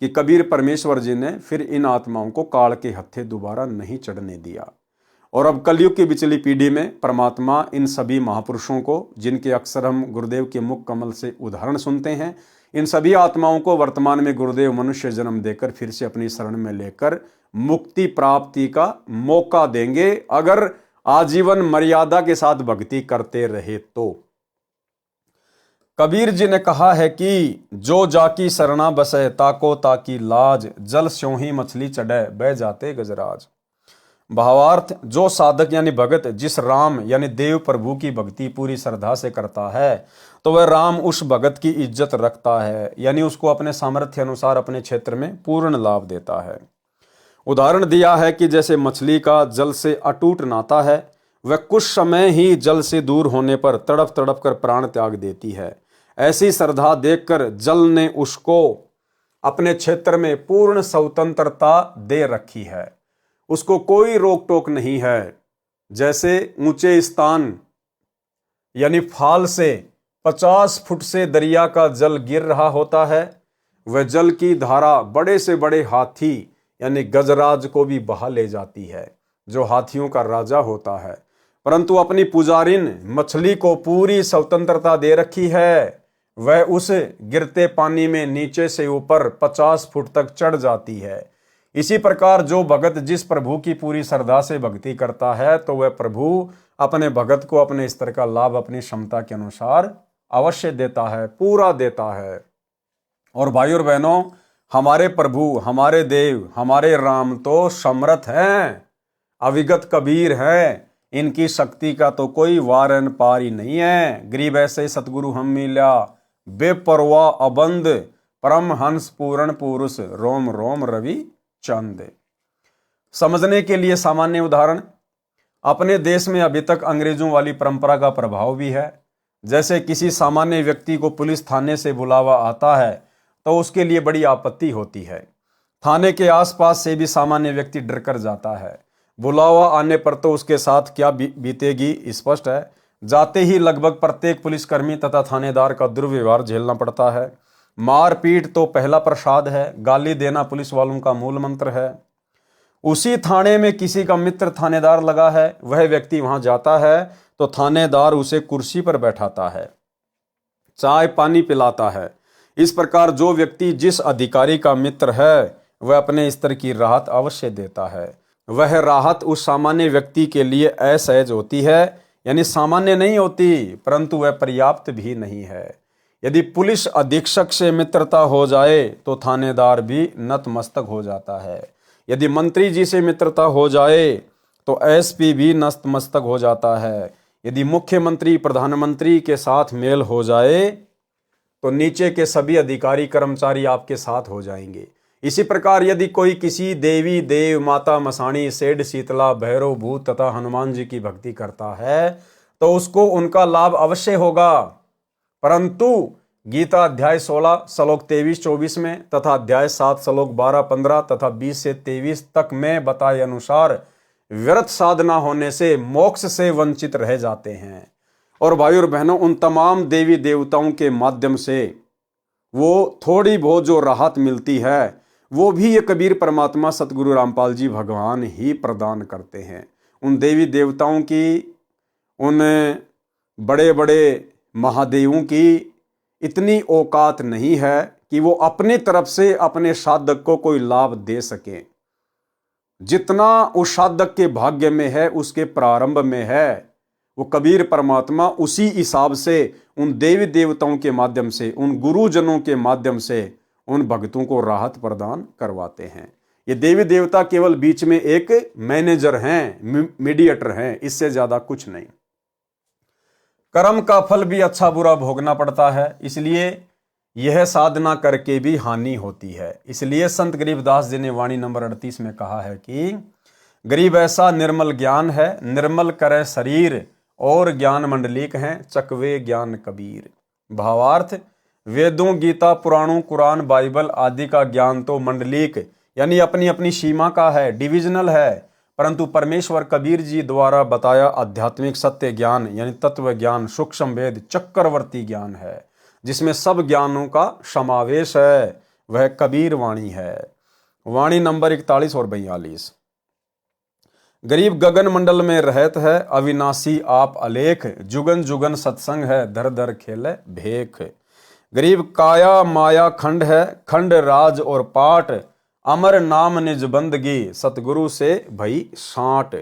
कि कबीर परमेश्वर जी ने फिर इन आत्माओं को काल के हत्थे दोबारा नहीं चढ़ने दिया। और अब कलयुग की बिचली पीढ़ी में परमात्मा इन सभी महापुरुषों को, जिनके अक्सर हम गुरुदेव के मुख कमल से उदाहरण सुनते हैं, इन सभी आत्माओं को वर्तमान में गुरुदेव मनुष्य जन्म देकर फिर से अपनी शरण में लेकर मुक्ति प्राप्ति का मौका देंगे, अगर आजीवन मर्यादा के साथ भक्ति करते रहे तो। कबीर जी ने कहा है कि जो जाकी शरणा बसे ताको ताकी लाज, जल स्यों ही मछली चढ़े बह जाते गजराज। भावार्थ, जो साधक यानी भगत जिस राम यानी देव प्रभु की भक्ति पूरी श्रद्धा से करता है तो वह राम उस भगत की इज्जत रखता है, यानी उसको अपने सामर्थ्य अनुसार अपने क्षेत्र में पूर्ण लाभ देता है। उदाहरण दिया है कि जैसे मछली का जल से अटूट नाता है, वह कुछ समय ही जल से दूर होने पर तड़प तड़प कर प्राण त्याग देती है। ऐसी श्रद्धा देखकर जल ने उसको अपने क्षेत्र में पूर्ण स्वतंत्रता दे रखी है, उसको कोई रोक टोक नहीं है। जैसे ऊंचे स्थान यानी फाल से 50 फुट से दरिया का जल गिर रहा होता है, वह जल की धारा बड़े से बड़े हाथी यानी गजराज को भी बहा ले जाती है, जो हाथियों का राजा होता है। परंतु अपनी पुजारिन मछली को पूरी स्वतंत्रता दे रखी है, वह उस गिरते पानी में नीचे से ऊपर 50 फुट तक चढ़ जाती है। इसी प्रकार जो भगत जिस प्रभु की पूरी श्रद्धा से भक्ति करता है तो वह प्रभु अपने भगत को अपने स्तर का लाभ अपनी क्षमता के अनुसार अवश्य देता है, पूरा देता है। और भाइयों और बहनों, हमारे प्रभु, हमारे देव, हमारे राम तो समर्थ हैं, अविगत कबीर हैं, इनकी शक्ति का तो कोई वारन पार ही नहीं है। गरीब ऐसे सतगुरु हम मिला, बेपरवाह अबंद, परम हंस पूर्ण पुरुष, रोम रोम रवि चंद। समझने के लिए सामान्य उदाहरण, अपने देश में अभी तक अंग्रेजों वाली परंपरा का प्रभाव भी है। जैसे किसी सामान्य व्यक्ति को पुलिस थाने से बुलावा आता है तो उसके लिए बड़ी आपत्ति होती है। थाने के आसपास से भी सामान्य व्यक्ति डर कर जाता है। बुलावा आने पर तो उसके साथ क्या बीतेगी स्पष्ट है। जाते ही लगभग प्रत्येक पुलिसकर्मी तथा थानेदार का दुर्व्यवहार झेलना पड़ता है। मारपीट तो पहला प्रसाद है, गाली देना पुलिस वालों का मूल मंत्र है। उसी थाने में किसी का मित्र थानेदार लगा है, वह व्यक्ति वहां जाता है तो थानेदार उसे कुर्सी पर बैठाता है, चाय पानी पिलाता है। इस प्रकार जो व्यक्ति जिस अधिकारी का मित्र है वह अपने स्तर की राहत अवश्य देता है। वह राहत उस सामान्य व्यक्ति के लिए असहज होती है, यानी सामान्य नहीं होती, परंतु वह पर्याप्त भी नहीं है। यदि पुलिस अधीक्षक से मित्रता हो जाए तो थानेदार भी नतमस्तक हो जाता है। यदि मंत्री जी से मित्रता हो जाए तो एसपी भी नतमस्तक हो जाता है। यदि मुख्यमंत्री प्रधानमंत्री के साथ मेल हो जाए तो नीचे के सभी अधिकारी कर्मचारी आपके साथ हो जाएंगे। इसी प्रकार यदि कोई किसी देवी देव माता मसाणी सेठ शीतला भैरव भूत तथा हनुमान जी की भक्ति करता है तो उसको उनका लाभ अवश्य होगा। परंतु गीता अध्याय 16 श्लोक 23-24 में तथा अध्याय 7 श्लोक 12-15 तथा 20 से 23 तक में बताए अनुसार व्यर्थ साधना होने से मोक्ष से वंचित रह जाते हैं। और भाइयों और बहनों, उन तमाम देवी देवताओं के माध्यम से वो थोड़ी बहुत जो राहत मिलती है वो भी ये कबीर परमात्मा सतगुरु रामपाल जी भगवान ही प्रदान करते हैं। उन देवी देवताओं की, उन बड़े बड़े महादेवों की इतनी औकात नहीं है कि वो अपनी तरफ से अपने साधक को कोई लाभ दे सकें। जितना उस साधक के भाग्य में है, उसके प्रारंभ में है, वो कबीर परमात्मा उसी हिसाब से उन देवी देवताओं के माध्यम से, उन गुरुजनों के माध्यम से उन भक्तों को राहत प्रदान करवाते हैं। ये देवी देवता केवल बीच में एक मैनेजर हैं, मीडिएटर हैं, इससे ज्यादा कुछ नहीं। कर्म का फल भी अच्छा बुरा भोगना पड़ता है, इसलिए यह साधना करके भी हानि होती है। इसलिए संत गरीबदास जी ने वाणी नंबर 38 में कहा है कि गरीब ऐसा निर्मल ज्ञान है, निर्मल करे शरीर और ज्ञान मंडलिक हैं, चकवे ज्ञान कबीर। भावार्थ, वेदों, गीता, पुराणों, कुरान, बाइबल आदि का ज्ञान तो मंडलिक यानी अपनी अपनी सीमा का है, डिविजनल है, परंतु परमेश्वर कबीर जी द्वारा बताया आध्यात्मिक सत्य ज्ञान यानी तत्व ज्ञान, सूक्ष्म वेद, चक्रवर्ती ज्ञान है, जिसमें सब ज्ञानों का समावेश है, वह कबीर वाणी है। वाणी नंबर 41 और 42। गरीब गगन मंडल में रहत है, अविनाशी आप अलेख, जुगन जुगन सत्संग है, धर धर खेले भेख। गरीब काया माया खंड है, खंड राज और पाट, अमर नाम निज बंदगी, सतगुरु से भई साट।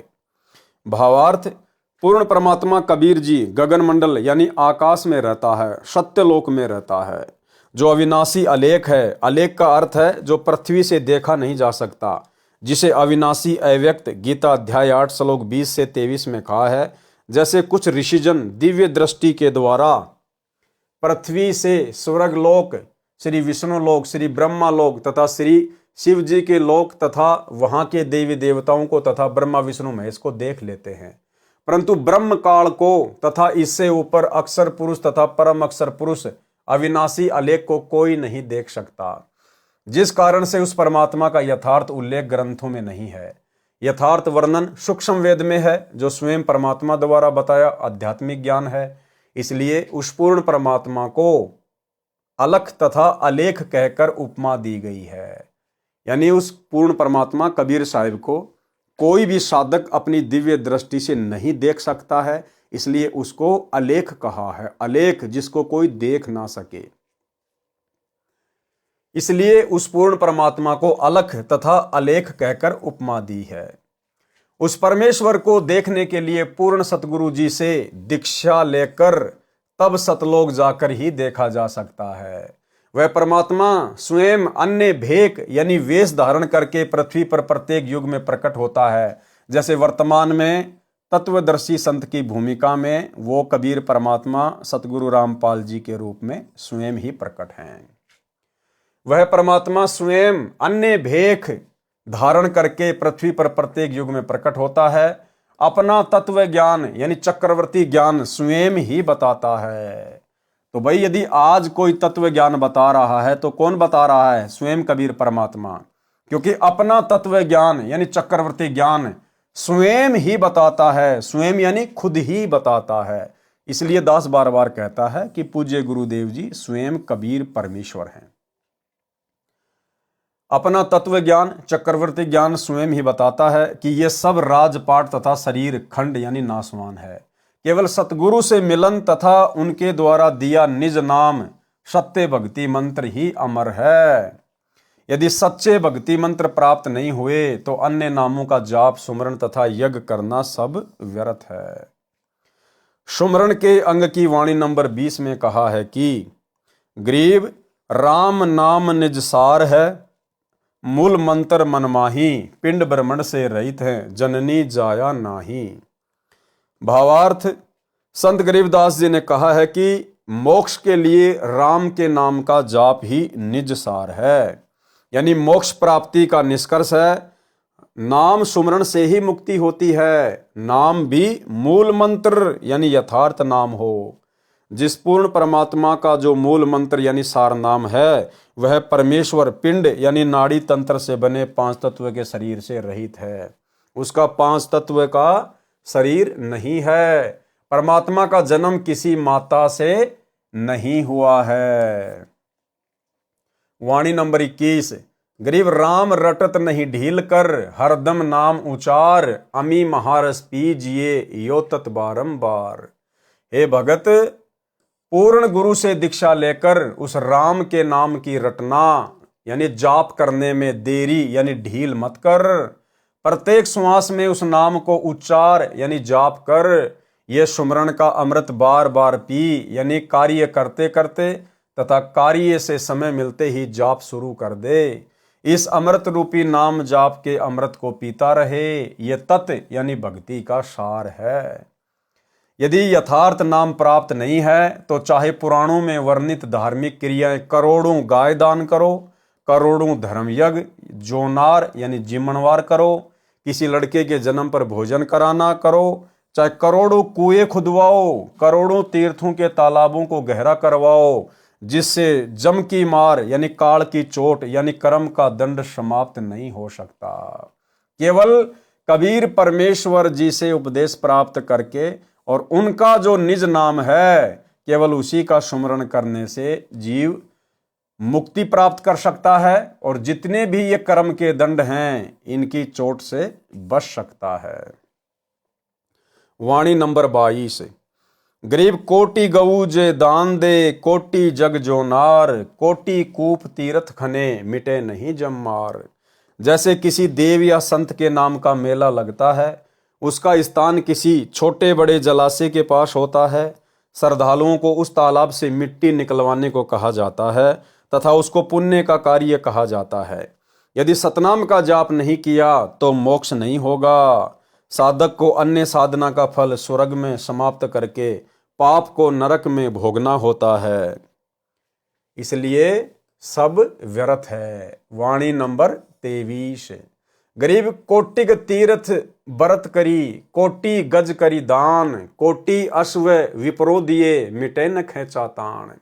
भावार्थ, पूर्ण परमात्मा कबीर जी गगन मंडल यानी आकाश में रहता है, सत्यलोक में रहता है, जो अविनाशी अलेख है। अलेख का अर्थ है जो पृथ्वी से देखा नहीं जा सकता, जिसे अविनाशी अव्यक्त गीता अध्याय 8 श्लोक 20 से 23 में कहा है। जैसे कुछ ऋषिजन दिव्य दृष्टि के द्वारा पृथ्वी से स्वर्ग लोक, श्री विष्णु लोक, श्री ब्रह्मा लोक तथा श्री शिव जी के लोक तथा वहां के देवी देवताओं को तथा ब्रह्मा विष्णु महेश को देख लेते हैं, परंतु ब्रह्म काल को तथा इससे ऊपर अक्षर पुरुष तथा परम अक्षर पुरुष अविनाशी अलेख को कोई नहीं देख सकता, जिस कारण से उस परमात्मा का यथार्थ उल्लेख ग्रंथों में नहीं है। यथार्थ वर्णन सूक्ष्म वेद में है, जो स्वयं परमात्मा द्वारा बताया आध्यात्मिक ज्ञान है। इसलिए उस पूर्ण परमात्मा को अलख तथा अलेख कहकर उपमा दी गई है। यानी उस पूर्ण परमात्मा कबीर साहिब को कोई भी साधक अपनी दिव्य दृष्टि से नहीं देख सकता है, इसलिए उसको अलेख कहा है। अलेख जिसको कोई देख ना सके, इसलिए उस पूर्ण परमात्मा को अलख तथा अलेख कहकर उपमा दी है। उस परमेश्वर को देखने के लिए पूर्ण सतगुरु जी से दीक्षा लेकर तब सतलोक जाकर ही देखा जा सकता है। वह परमात्मा स्वयं अन्य भेक यानी वेश धारण करके पृथ्वी पर प्रत्येक युग में प्रकट होता है। जैसे वर्तमान में तत्वदर्शी संत की भूमिका में वो कबीर परमात्मा सतगुरु रामपाल जी के रूप में स्वयं ही प्रकट हैं। वह परमात्मा स्वयं अन्य भेख धारण करके पृथ्वी पर प्रत्येक युग में प्रकट होता है। अपना तत्व ज्ञान यानी चक्रवर्ती ज्ञान स्वयं ही बताता है। तो भाई यदि आज कोई तत्व ज्ञान बता रहा है तो कौन बता रहा है? स्वयं कबीर परमात्मा, क्योंकि अपना तत्व ज्ञान यानी चक्रवर्ती ज्ञान स्वयं ही बताता है। स्वयं यानी खुद ही बताता है। इसलिए दास बार बार कहता है कि पूज्य गुरुदेव जी स्वयं कबीर परमेश्वर हैं। अपना तत्व ज्ञान चक्रवर्ती ज्ञान स्वयं ही बताता है कि यह सब राजपाट तथा शरीर खंड यानी नासवान है। केवल सतगुरु से मिलन तथा उनके द्वारा दिया निज नाम सत्य भक्ति मंत्र ही अमर है। यदि सच्चे भक्ति मंत्र प्राप्त नहीं हुए तो अन्य नामों का जाप सुमरण तथा यज्ञ करना सब व्यर्थ है। सुमरण के अंग की वाणी नंबर 20 में कहा है कि गरीब राम नाम निज सार है, मूल मंत्र मनमाही, पिंड ब्रह्मण से रहित है, जननी जाया नाही। भावार्थ, संत गरीबदास जी ने कहा है कि मोक्ष के लिए राम के नाम का जाप ही निज सार है, यानी मोक्ष प्राप्ति का निष्कर्ष है। नाम सुमरण से ही मुक्ति होती है। नाम भी मूल मंत्र यानी यथार्थ नाम हो। जिस पूर्ण परमात्मा का जो मूल मंत्र यानी सार नाम है वह परमेश्वर पिंड यानी नाड़ी तंत्र से बने 5 तत्व के शरीर से रहित है। उसका 5 तत्व का शरीर नहीं है। परमात्मा का जन्म किसी माता से नहीं हुआ है। वाणी नंबर 21। गरीब राम रटत नहीं ढील कर, हरदम नाम उचार, अमी महारस पीजिए यो तत् बारंबार। हे भगत, पूर्ण गुरु से दीक्षा लेकर उस राम के नाम की रटना यानी जाप करने में देरी यानी ढील मत कर। प्रत्येक श्वास में उस नाम को उच्चार यानी जाप कर। यह सुमरण का अमृत बार बार पी यानी कार्य करते करते तथा कार्य से समय मिलते ही जाप शुरू कर दे। इस अमृत रूपी नाम जाप के अमृत को पीता रहे। यह तत्व यानी भक्ति का सार है। यदि यथार्थ नाम प्राप्त नहीं है तो चाहे पुराणों में वर्णित धार्मिक क्रियाएं करोड़ों गाय दान करो, करोड़ों धर्म यज्ञ जोनार यानी जिम्मनवार करो, किसी लड़के के जन्म पर भोजन कराना करो, चाहे करोड़ों कुएं खुदवाओ, करोड़ों तीर्थों के तालाबों को गहरा करवाओ, जिससे जम की मार यानी काल की चोट यानी कर्म का दंड समाप्त नहीं हो सकता। केवल कबीर परमेश्वर जी से उपदेश प्राप्त करके और उनका जो निज नाम है केवल उसी का सुमरण करने से जीव मुक्ति प्राप्त कर सकता है और जितने भी ये कर्म के दंड हैं इनकी चोट से बच सकता है। वाणी नंबर 22। गरीब कोटि गऊ जे दान दे, कोटि जग जोनार, कोटि कूप तीर्थ खने, मिटे नहीं जम्मार। जैसे किसी देव या संत के नाम का मेला लगता है, उसका स्थान किसी छोटे बड़े जलाशय के पास होता है। श्रद्धालुओं को उस तालाब से मिट्टी निकलवाने को कहा जाता है तथा उसको पुण्य का कार्य कहा जाता है। यदि सतनाम का जाप नहीं किया तो मोक्ष नहीं होगा। साधक को अन्य साधना का फल स्वर्ग में समाप्त करके पाप को नरक में भोगना होता है, इसलिए सब व्यर्थ है। वाणी नंबर 23। गरीब कोटिग तीर्थ बरत करी, कोटि गज करी दान, कोटि अश्व विप्रो दिए, मिटे न खेचा तान।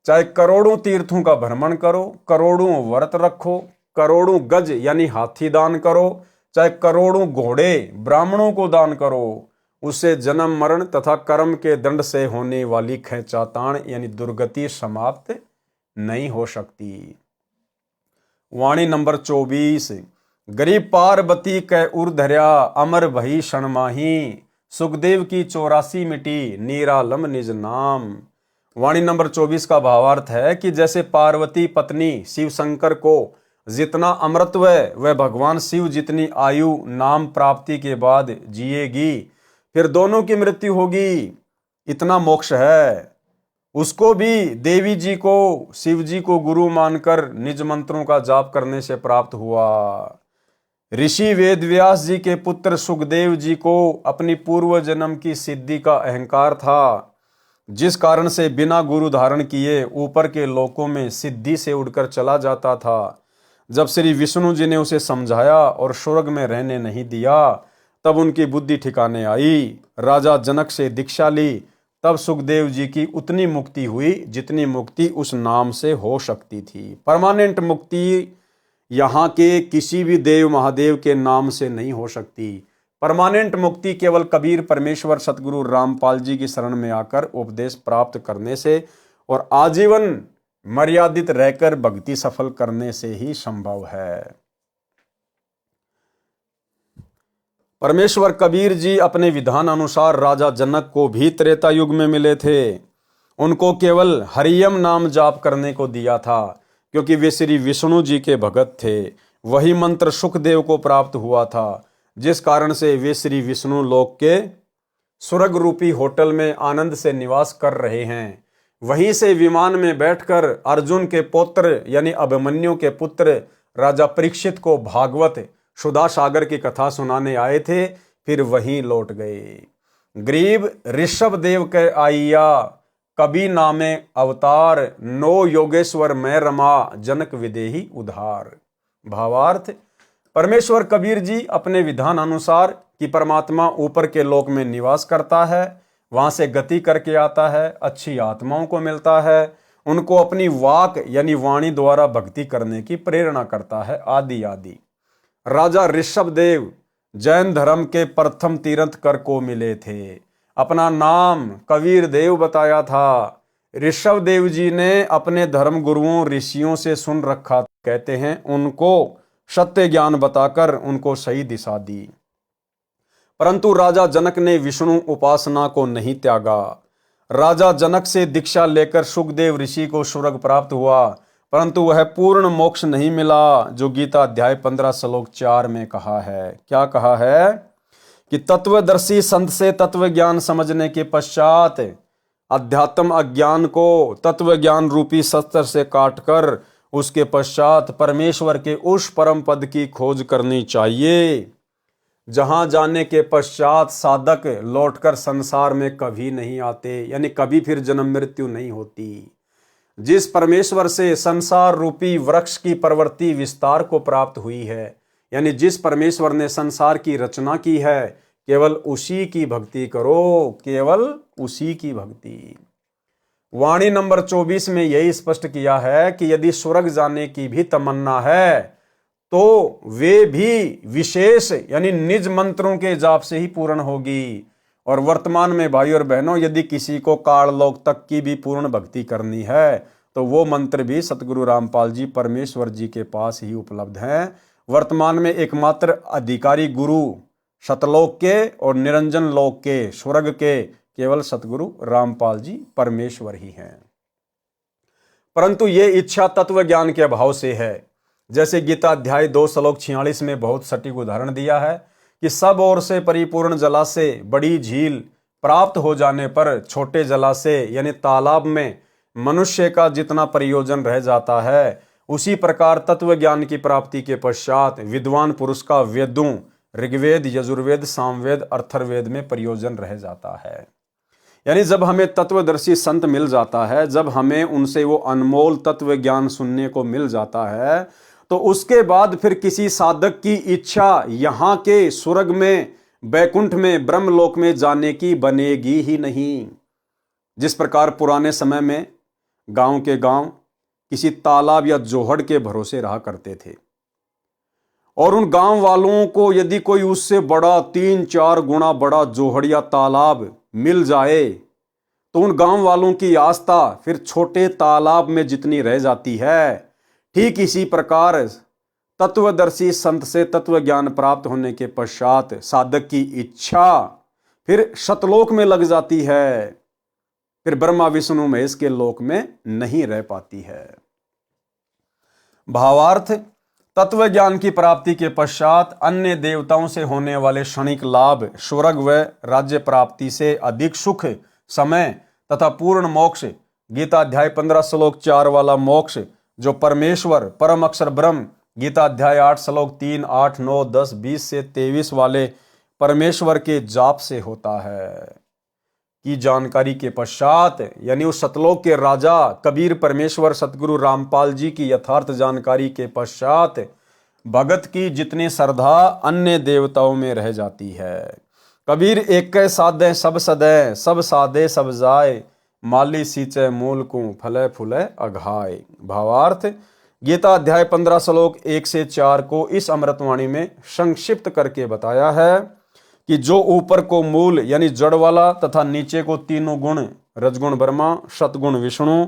चाहे करोड़ों तीर्थों का भ्रमण करो, करोड़ों व्रत रखो, करोड़ों गज यानी हाथी दान करो, चाहे करोड़ों घोड़े ब्राह्मणों को दान करो, उससे जन्म मरण तथा कर्म के दंड से होने वाली खेचाताण यानी दुर्गति समाप्त नहीं हो सकती। वाणी नंबर 24। गरीब पार्वती कै उर धर्या, अमर भई क्षण माही, सुखदेव की 84 मिटी, निरालम निज नाम। वाणी नंबर 24 का भावार्थ है कि जैसे पार्वती पत्नी शिव शंकर को जितना अमृतत्व वह भगवान शिव जितनी आयु नाम प्राप्ति के बाद जिएगी, फिर दोनों की मृत्यु होगी, इतना मोक्ष है। उसको भी देवी जी को शिव जी को गुरु मानकर निज मंत्रों का जाप करने से प्राप्त हुआ। ऋषि वेदव्यास जी के पुत्र सुखदेव जी को अपनी पूर्व जन्म की सिद्धि का अहंकार था, जिस कारण से बिना गुरु धारण किए ऊपर के लोकों में सिद्धि से उड़कर चला जाता था। जब श्री विष्णु जी ने उसे समझाया और स्वर्ग में रहने नहीं दिया, तब उनकी बुद्धि ठिकाने आई। राजा जनक से दीक्षा ली, तब सुखदेव जी की उतनी मुक्ति हुई जितनी मुक्ति उस नाम से हो सकती थी। परमानेंट मुक्ति यहाँ के किसी भी देव महादेव के नाम से नहीं हो सकती। परमानेंट मुक्ति केवल कबीर परमेश्वर सतगुरु रामपाल जी की शरण में आकर उपदेश प्राप्त करने से और आजीवन मर्यादित रहकर भक्ति सफल करने से ही संभव है। परमेश्वर कबीर जी अपने विधान अनुसार राजा जनक को भी त्रेता युग में मिले थे। उनको केवल हरियम नाम जाप करने को दिया था, क्योंकि वे श्री विष्णु जी के भगत थे। वही मंत्र सुखदेव को प्राप्त हुआ था, जिस कारण से वे श्री विष्णु लोक के स्वर्ग रूपी होटल में आनंद से निवास कर रहे हैं। वहीं से विमान में बैठकर अर्जुन के पुत्र यानी अभिमन्यु के पुत्र राजा परीक्षित को भागवत सुधा सागर की कथा सुनाने आए थे, फिर वहीं लौट गए। गरीब ऋषभ देव के आइया, कबी नामे अवतार, नो योगेश्वर मैं रमा, जनक विदेही उधार। भावार्थ, परमेश्वर कबीर जी अपने विधान अनुसार कि परमात्मा ऊपर के लोक में निवास करता है, वहां से गति करके आता है, अच्छी आत्माओं को मिलता है, उनको अपनी वाक यानी वाणी द्वारा भक्ति करने की प्रेरणा करता है, आदि आदि। राजा ऋषभ देव जैन धर्म के प्रथम तीर्थंकर को मिले थे। अपना नाम कबीर देव बताया था। ऋषभ देव जी ने अपने धर्म गुरुओं ऋषियों से सुन रखा, कहते हैं उनको सत्य ज्ञान बताकर उनको सही दिशा दी। परंतु राजा जनक ने विष्णु उपासना को नहीं त्यागा। राजा जनक से दीक्षा लेकर सुखदेव ऋषि को स्वर्ग प्राप्त हुआ, परंतु वह पूर्ण मोक्ष नहीं मिला, जो गीता अध्याय 15 श्लोक 4 में कहा है। क्या कहा है कि तत्वदर्शी संत से तत्व ज्ञान समझने के पश्चात अध्यात्म अज्ञान को तत्व ज्ञान रूपी शस्त्र से काटकर उसके पश्चात परमेश्वर के उस परम पद की खोज करनी चाहिए, जहां जाने के पश्चात साधक लौटकर संसार में कभी नहीं आते, यानी कभी फिर जन्म मृत्यु नहीं होती। जिस परमेश्वर से संसार रूपी वृक्ष की प्रवृत्ति विस्तार को प्राप्त हुई है, यानी जिस परमेश्वर ने संसार की रचना की है, केवल उसी की भक्ति करो, केवल उसी की भक्ति। वाणी नंबर 24 में यही स्पष्ट किया है कि यदि स्वर्ग जाने की भी तमन्ना है तो वे भी विशेष यानी निज मंत्रों के जाप से ही पूर्ण होगी। और वर्तमान में भाई और बहनों, यदि किसी को काललोक तक की भी पूर्ण भक्ति करनी है तो वो मंत्र भी सतगुरु रामपाल जी परमेश्वर जी के पास ही उपलब्ध हैं। वर्तमान में एकमात्र अधिकारी गुरु सतलोक के और निरंजन लोक के स्वर्ग के केवल सतगुरु रामपाल जी परमेश्वर ही हैं। परंतु ये इच्छा तत्व ज्ञान के अभाव से है। जैसे गीता अध्याय 2 श्लोक 46 में बहुत सटीक उदाहरण दिया है कि सब ओर से परिपूर्ण जलाशय बड़ी झील प्राप्त हो जाने पर छोटे जलाशय यानी तालाब में मनुष्य का जितना प्रयोजन रह जाता है, उसी प्रकार तत्व ज्ञान की प्राप्ति के पश्चात विद्वान पुरुष का वेदों ऋग्वेद यजुर्वेद सामवेद अथर्ववेद में प्रयोजन रह जाता है। यानी जब हमें तत्वदर्शी संत मिल जाता है, जब हमें उनसे वो अनमोल तत्व ज्ञान सुनने को मिल जाता है, तो उसके बाद फिर किसी साधक की इच्छा यहाँ के स्वर्ग में बैकुंठ में ब्रह्मलोक में जाने की बनेगी ही नहीं। जिस प्रकार पुराने समय में गांव के गांव किसी तालाब या जोहड़ के भरोसे रहा करते थे, और उन गांव वालों को यदि कोई उससे बड़ा 3-4 गुना बड़ा जोहड़ या तालाब मिल जाए तो उन गांव वालों की आस्था फिर छोटे तालाब में जितनी रह जाती है, ठीक इसी प्रकार तत्वदर्शी संत से तत्व ज्ञान प्राप्त होने के पश्चात साधक की इच्छा फिर शतलोक में लग जाती है, फिर ब्रह्मा विष्णु महेश के लोक में नहीं रह पाती है। भावार्थ, तत्व ज्ञान की प्राप्ति के पश्चात अन्य देवताओं से होने वाले क्षणिक लाभ, स्वर्ग व राज्य प्राप्ति से अधिक सुख, समय तथा पूर्ण मोक्ष, गीता अध्याय 15 श्लोक 4 वाला मोक्ष जो परमेश्वर परम अक्षर ब्रह्म गीता अध्याय 8 श्लोक 3, 8, 9, 10, 20 से 23 वाले परमेश्वर के जाप से होता है की जानकारी के पश्चात, यानी उस सतलोक के राजा कबीर परमेश्वर सतगुरु रामपाल जी की यथार्थ जानकारी के पश्चात भगत की जितनी श्रद्धा अन्य देवताओं में रह जाती है। कबीर एक साधे सब सदै, सब साधे सब जाए, माली सींचे मूल को फले फूले अघाए। भावार्थ, गीता अध्याय 15 श्लोक 1 से 4 को इस अमृतवाणी में संक्षिप्त करके बताया है कि जो ऊपर को मूल यानी जड़ वाला तथा नीचे को तीनों गुण रजगुण ब्रह्मा, सतगुण विष्णु,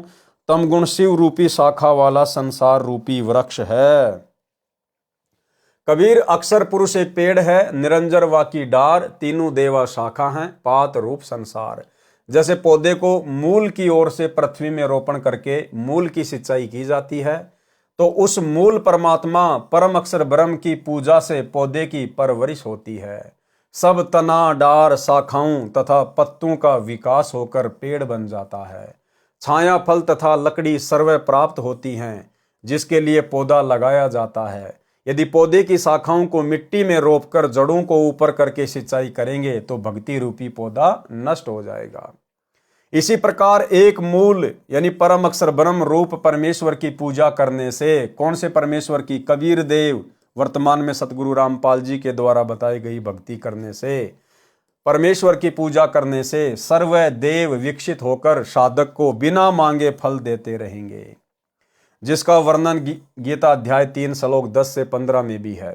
तमगुण शिव रूपी शाखा वाला संसार रूपी वृक्ष है। कबीर अक्षर पुरुष एक पेड़ है, निरंजन वा की डार, तीनों देवा शाखा हैं, पात रूप संसार। जैसे पौधे को मूल की ओर से पृथ्वी में रोपण करके मूल की सिंचाई की जाती है, तो उस मूल परमात्मा परम अक्षर ब्रह्म की पूजा से पौधे की परवरिश होती है। सब तना डार शाखाओं तथा पत्तों का विकास होकर पेड़ बन जाता है। छाया फल तथा लकड़ी सर्व प्राप्त होती हैं, जिसके लिए पौधा लगाया जाता है। यदि पौधे की शाखाओं को मिट्टी में रोपकर जड़ों को ऊपर करके सिंचाई करेंगे तो भक्ति रूपी पौधा नष्ट हो जाएगा। इसी प्रकार एक मूल यानी परम अक्षर ब्रह्म रूप परमेश्वर की पूजा करने से, कौन से परमेश्वर की? कबीर देव वर्तमान में सतगुरु रामपाल जी के द्वारा बताई गई भक्ति करने से, परमेश्वर की पूजा करने से सर्व देव विकसित होकर साधक को बिना मांगे फल देते रहेंगे, जिसका वर्णन गीता अध्याय 3 श्लोक 10 से 15 में भी है।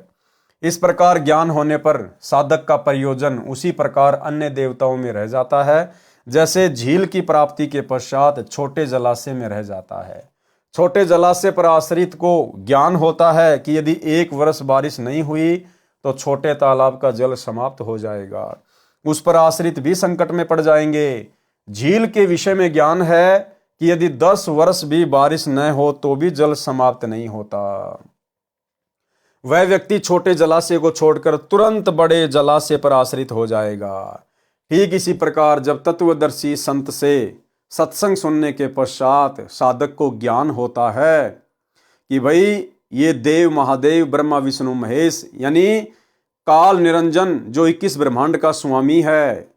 इस प्रकार ज्ञान होने पर साधक का प्रयोजन उसी प्रकार अन्य देवताओं में रह जाता है, जैसे झील की प्राप्ति के पश्चात छोटे जलाशय में रह जाता है। छोटे जलाशय पर आश्रित को ज्ञान होता है कि यदि 1 वर्ष बारिश नहीं हुई तो छोटे तालाब का जल समाप्त हो जाएगा, उस पर आश्रित भी संकट में पड़ जाएंगे। झील के विषय में ज्ञान है कि यदि 10 वर्ष भी बारिश न हो तो भी जल समाप्त नहीं होता। वह व्यक्ति छोटे जलाशय को छोड़कर तुरंत बड़े जलाशय पर आश्रित हो जाएगा। ठीक इसी प्रकार जब तत्वदर्शी संत से सत्संग सुनने के पश्चात साधक को ज्ञान होता है कि भाई ये देव महादेव ब्रह्मा विष्णु महेश यानी काल निरंजन जो 21 ब्रह्मांड का स्वामी है,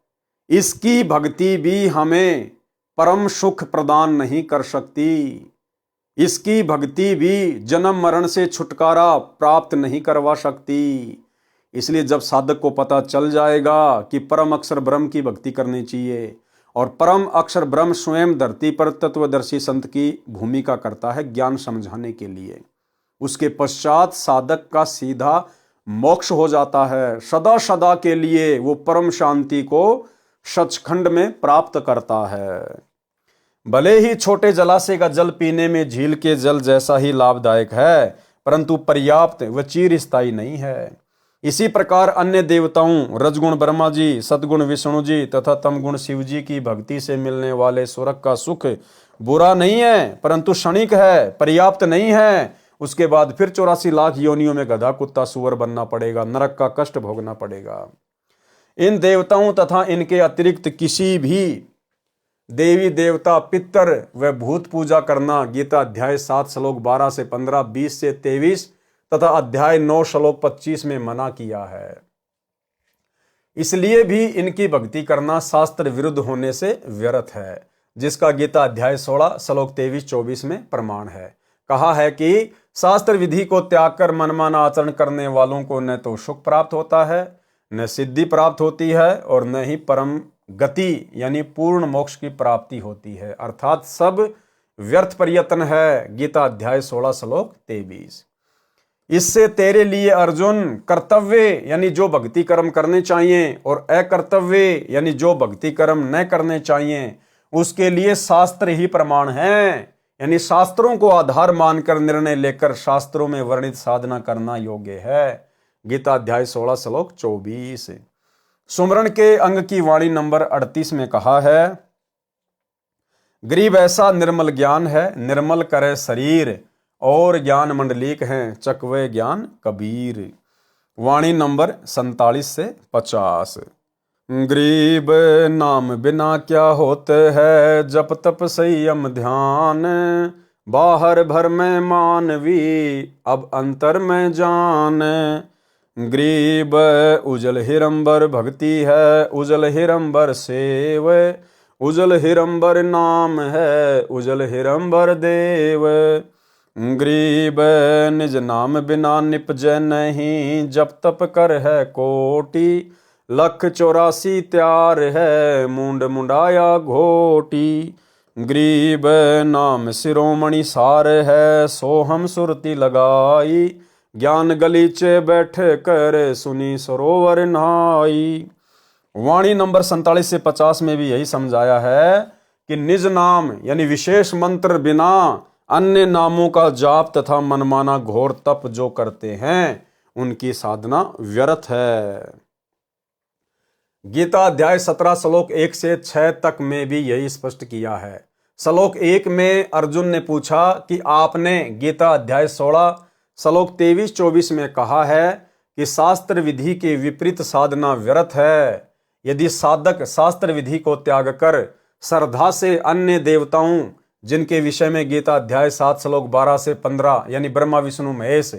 इसकी भक्ति भी हमें परम सुख प्रदान नहीं कर सकती, इसकी भक्ति भी जन्म मरण से छुटकारा प्राप्त नहीं करवा सकती। इसलिए जब साधक को पता चल जाएगा कि परम अक्षर ब्रह्म की भक्ति करनी चाहिए और परम अक्षर ब्रह्म स्वयं धरती पर तत्वदर्शी संत की भूमिका करता है ज्ञान समझाने के लिए, उसके पश्चात साधक का सीधा मोक्ष हो जाता है। सदा सदा के लिए वो परम शांति को सचखंड में प्राप्त करता है। भले ही छोटे जलाशय का जल पीने में झील के जल जैसा ही लाभदायक है, परंतु पर्याप्त व चिरस्थायी नहीं है। इसी प्रकार अन्य देवताओं रजगुण ब्रह्मा जी, सतगुण विष्णु जी तथा तमगुण शिव जी की भक्ति से मिलने वाले स्वर्ग का सुख बुरा नहीं है, परंतु क्षणिक है, पर्याप्त नहीं है। उसके बाद फिर 84 लाख योनियों में गधा कुत्ता सुअर बनना पड़ेगा, नरक का कष्ट भोगना पड़ेगा। इन देवताओं तथा इनके अतिरिक्त किसी भी देवी देवता पितर व भूत पूजा करना गीता अध्याय 7 श्लोक 12 से 15, 20 से 23 तथा अध्याय 9 श्लोक 25 में मना किया है। इसलिए भी इनकी भक्ति करना शास्त्र विरुद्ध होने से व्यर्थ है, जिसका गीता अध्याय 16 श्लोक 23-24 में प्रमाण है। कहा है कि शास्त्र विधि को त्याग कर मनमाना आचरण करने वालों को न तो सुख प्राप्त होता है, न सिद्धि प्राप्त होती है और न ही परम गति यानी पूर्ण मोक्ष की प्राप्ति होती है, अर्थात सब व्यर्थ प्रयत्न है। गीता अध्याय 16 श्लोक 23। इससे तेरे लिए अर्जुन कर्तव्य यानी जो भक्ति कर्म करने चाहिए और अकर्तव्य यानी जो भक्ति कर्म न करने चाहिए उसके लिए शास्त्र ही प्रमाण है, यानी शास्त्रों को आधार मानकर निर्णय लेकर शास्त्रों में वर्णित साधना करना योग्य है। गीता अध्याय 16 श्लोक 24। सुमरण के अंग की वाणी नंबर 38 में कहा है, गरीब ऐसा निर्मल ज्ञान है, निर्मल करे शरीर और ज्ञान मंडलीक हैं, चकवे ज्ञान कबीर। वाणी नंबर 47 से 50। गरीब नाम बिना क्या होते है, जप तप संयम ध्यान, बाहर भर में मानवी अब अंतर में जान। गरीब उजल हिरंबर भक्ति है, उजल हिरंबर सेव, उजल हिरंबर नाम है, उजल हिरंबर देव। गरीब निज नाम बिना निपजै नहीं, जप तप कर है कोटि, 184 त्यार है, मुंड मुंडाया घोटी। गरीब नाम शिरोमणि सार है, सोहम सुरती लगाई, ज्ञान गलीचे बैठ कर सुनी सरोवर नहाई। वाणी नंबर 47 से 50 में भी यही समझाया है कि निज नाम यानी विशेष मंत्र बिना अन्य नामों का जाप तथा मनमाना घोर तप जो करते हैं उनकी साधना व्यर्थ है। गीता अध्याय 17 श्लोक 1 से 6 तक में भी यही स्पष्ट किया है। श्लोक 1 में अर्जुन ने पूछा कि आपने गीता अध्याय 16 श्लोक 23-24 में कहा है कि शास्त्र विधि के विपरीत साधना व्यर्थ है। यदि साधक शास्त्र विधि को त्याग कर श्रद्धा से अन्य देवताओं जिनके विषय में गीता अध्याय 7 श्लोक 12 से 15 यानी ब्रह्मा विष्णु महेश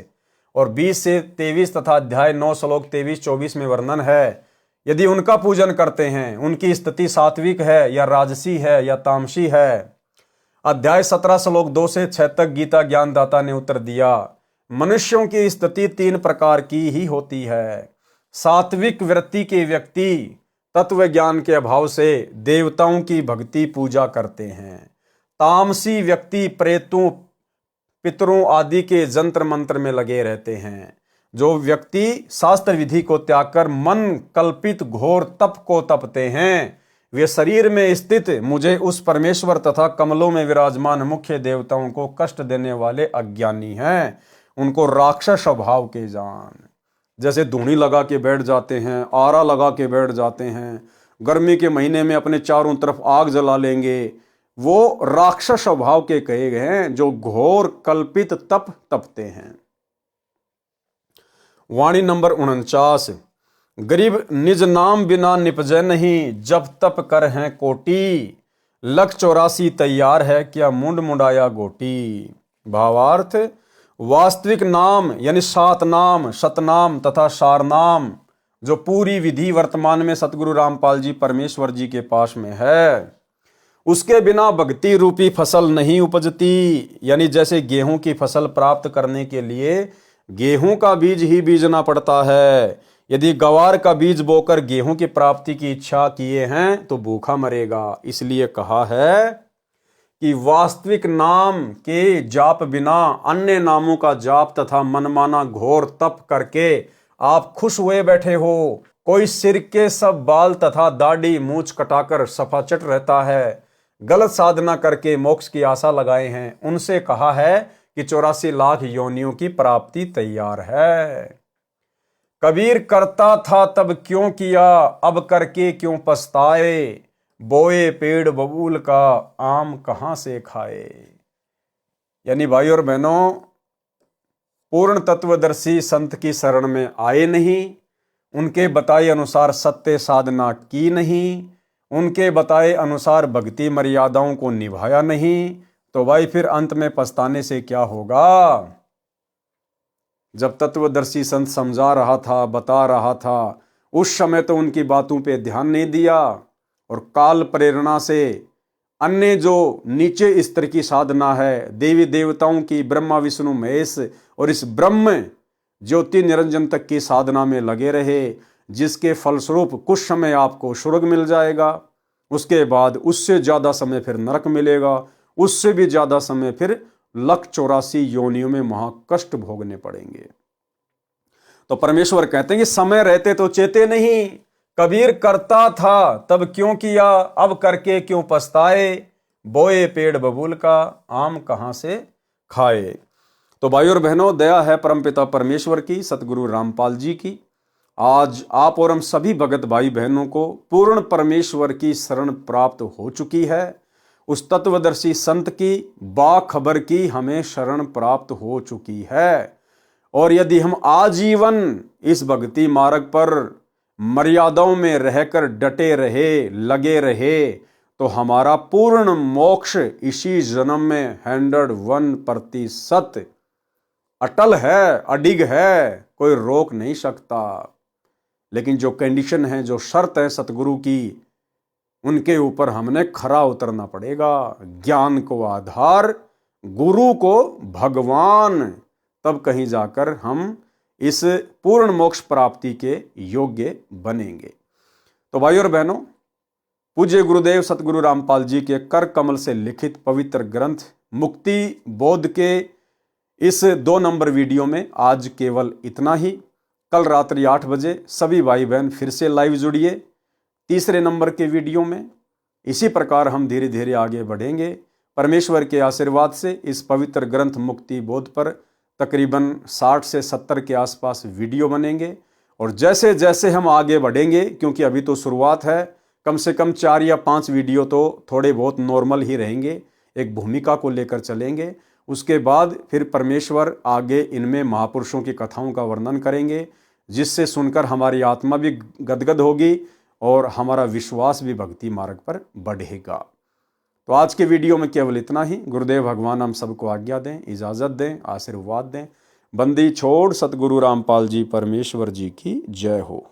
और 20 से 23 तथा अध्याय 9 श्लोक 23-24 में वर्णन है, यदि उनका पूजन करते हैं, उनकी स्थिति सात्विक है या राजसी है या तामसी है। अध्याय 17 श्लोक 2 से 6 तक गीता ज्ञानदाता ने उत्तर दिया, मनुष्यों की स्थिति 3 प्रकार की ही होती है। सात्विक वृत्ति के व्यक्ति तत्व ज्ञान के अभाव से देवताओं की भक्ति पूजा करते हैं। तामसी व्यक्ति प्रेतों पितरों आदि के जंत्र मंत्र में लगे रहते हैं। जो व्यक्ति शास्त्र विधि को त्याग कर मन कल्पित घोर तप को तपते हैं वे शरीर में स्थित मुझे उस परमेश्वर तथा कमलों में विराजमान मुख्य देवताओं को कष्ट देने वाले अज्ञानी हैं, उनको राक्षस स्वभाव के जान। जैसे धूनी लगा के बैठ जाते हैं, आरा लगा के बैठ जाते हैं, गर्मी के महीने में अपने चारों तरफ आग जला लेंगे, वो राक्षस स्वभाव के कहे गए हैं, जो घोर कल्पित तप तपते हैं। वाणी नंबर 49। गरीब निज नाम बिना निपजै नहीं, जब तप कर हैं कोटि, लख 84 तैयार है क्या मुंड मुंडाया गोटी। भावार्थ, वास्तविक नाम यानी सात नाम, सतनाम तथा सारनाम, जो पूरी विधि वर्तमान में सतगुरु रामपाल जी परमेश्वर जी के पास में है, उसके बिना भक्ति रूपी फसल नहीं उपजती। यानी जैसे गेहूं की फसल प्राप्त करने के लिए गेहूं का बीज ही बीजना पड़ता है। यदि गवार का बीज बोकर गेहूं की प्राप्ति की इच्छा किए हैं तो भूखा मरेगा। इसलिए कहा है कि वास्तविक नाम के जाप बिना अन्य नामों का जाप तथा मनमाना घोर तप करके आप खुश हुए बैठे हो। कोई सिर के सब बाल तथा दाढ़ी मूछ कटाकर सफाचट रहता है, गलत साधना करके मोक्ष की आशा लगाए हैं, उनसे कहा है कि 84 लाख योनियों की प्राप्ति तैयार है। कबीर करता था तब क्यों किया, अब करके क्यों पछताए, बोए पेड़ बबूल का आम कहां से खाए। यानी भाई और बहनों, पूर्ण तत्वदर्शी संत की शरण में आए नहीं, उनके बताए अनुसार सत्य साधना की नहीं, उनके बताए अनुसार भक्ति मर्यादाओं को निभाया नहीं, तो भाई फिर अंत में पछताने से क्या होगा। जब तत्वदर्शी संत समझा रहा था, बता रहा था, उस समय तो उनकी बातों पे ध्यान नहीं दिया, और काल प्रेरणा से अन्य जो नीचे स्तर की साधना है, देवी देवताओं की, ब्रह्मा विष्णु महेश और इस ब्रह्म ज्योति निरंजन तक की साधना में लगे रहे, जिसके फलस्वरूप कुछ समय आपको स्वर्ग मिल जाएगा, उसके बाद उससे ज्यादा समय फिर नरक मिलेगा, उससे भी ज्यादा समय फिर लख 84 योनियों में महाकष्ट भोगने पड़ेंगे। तो परमेश्वर कहते हैं कि समय रहते तो चेते नहीं, कबीर करता था तब क्यों किया, अब करके क्यों पछताए, बोए पेड़ बबूल का आम कहां से खाए। तो भाई और बहनों, दया है परमपिता परमेश्वर की, सतगुरु रामपाल जी की। आज आप और हम सभी भगत भाई बहनों को पूर्ण परमेश्वर की शरण प्राप्त हो चुकी है। उस तत्वदर्शी संत की बाखबर की हमें शरण प्राप्त हो चुकी है। और यदि हम आजीवन इस भक्ति मार्ग पर मर्यादाओं में रहकर डटे रहे, लगे रहे, तो हमारा पूर्ण मोक्ष इसी जन्म में 101% अटल है, अडिग है, कोई रोक नहीं सकता। लेकिन जो कंडीशन है, जो शर्त है सतगुरु की, उनके ऊपर हमने खरा उतरना पड़ेगा। ज्ञान को आधार, गुरु को भगवान, तब कहीं जाकर हम इस पूर्ण मोक्ष प्राप्ति के योग्य बनेंगे। तो भाई और बहनों, पूज्य गुरुदेव सतगुरु रामपाल जी के कर कमल से लिखित पवित्र ग्रंथ मुक्ति बोध के इस 2 नंबर वीडियो में आज केवल इतना ही। कल रात्रि 8 बजे सभी भाई बहन फिर से लाइव जुड़िए 3रे नंबर के वीडियो में। इसी प्रकार हम धीरे धीरे आगे बढ़ेंगे। परमेश्वर के आशीर्वाद से इस पवित्र ग्रंथ मुक्ति बोध पर तकरीबन 60 से 70 के आसपास वीडियो बनेंगे। और जैसे जैसे हम आगे बढ़ेंगे, क्योंकि अभी तो शुरुआत है, कम से कम 4 या 5 वीडियो तो थोड़े बहुत नॉर्मल ही रहेंगे, एक भूमिका को लेकर चलेंगे। उसके बाद फिर परमेश्वर आगे इनमें महापुरुषों की कथाओं का वर्णन करेंगे, जिससे सुनकर हमारी आत्मा भी गदगद होगी और हमारा विश्वास भी भक्ति मार्ग पर बढ़ेगा। तो आज के वीडियो में केवल इतना ही। गुरुदेव भगवान हम सबको आज्ञा दें, इजाज़त दें, आशीर्वाद दें। बंदी छोड़ सतगुरु रामपाल जी परमेश्वर जी की जय हो।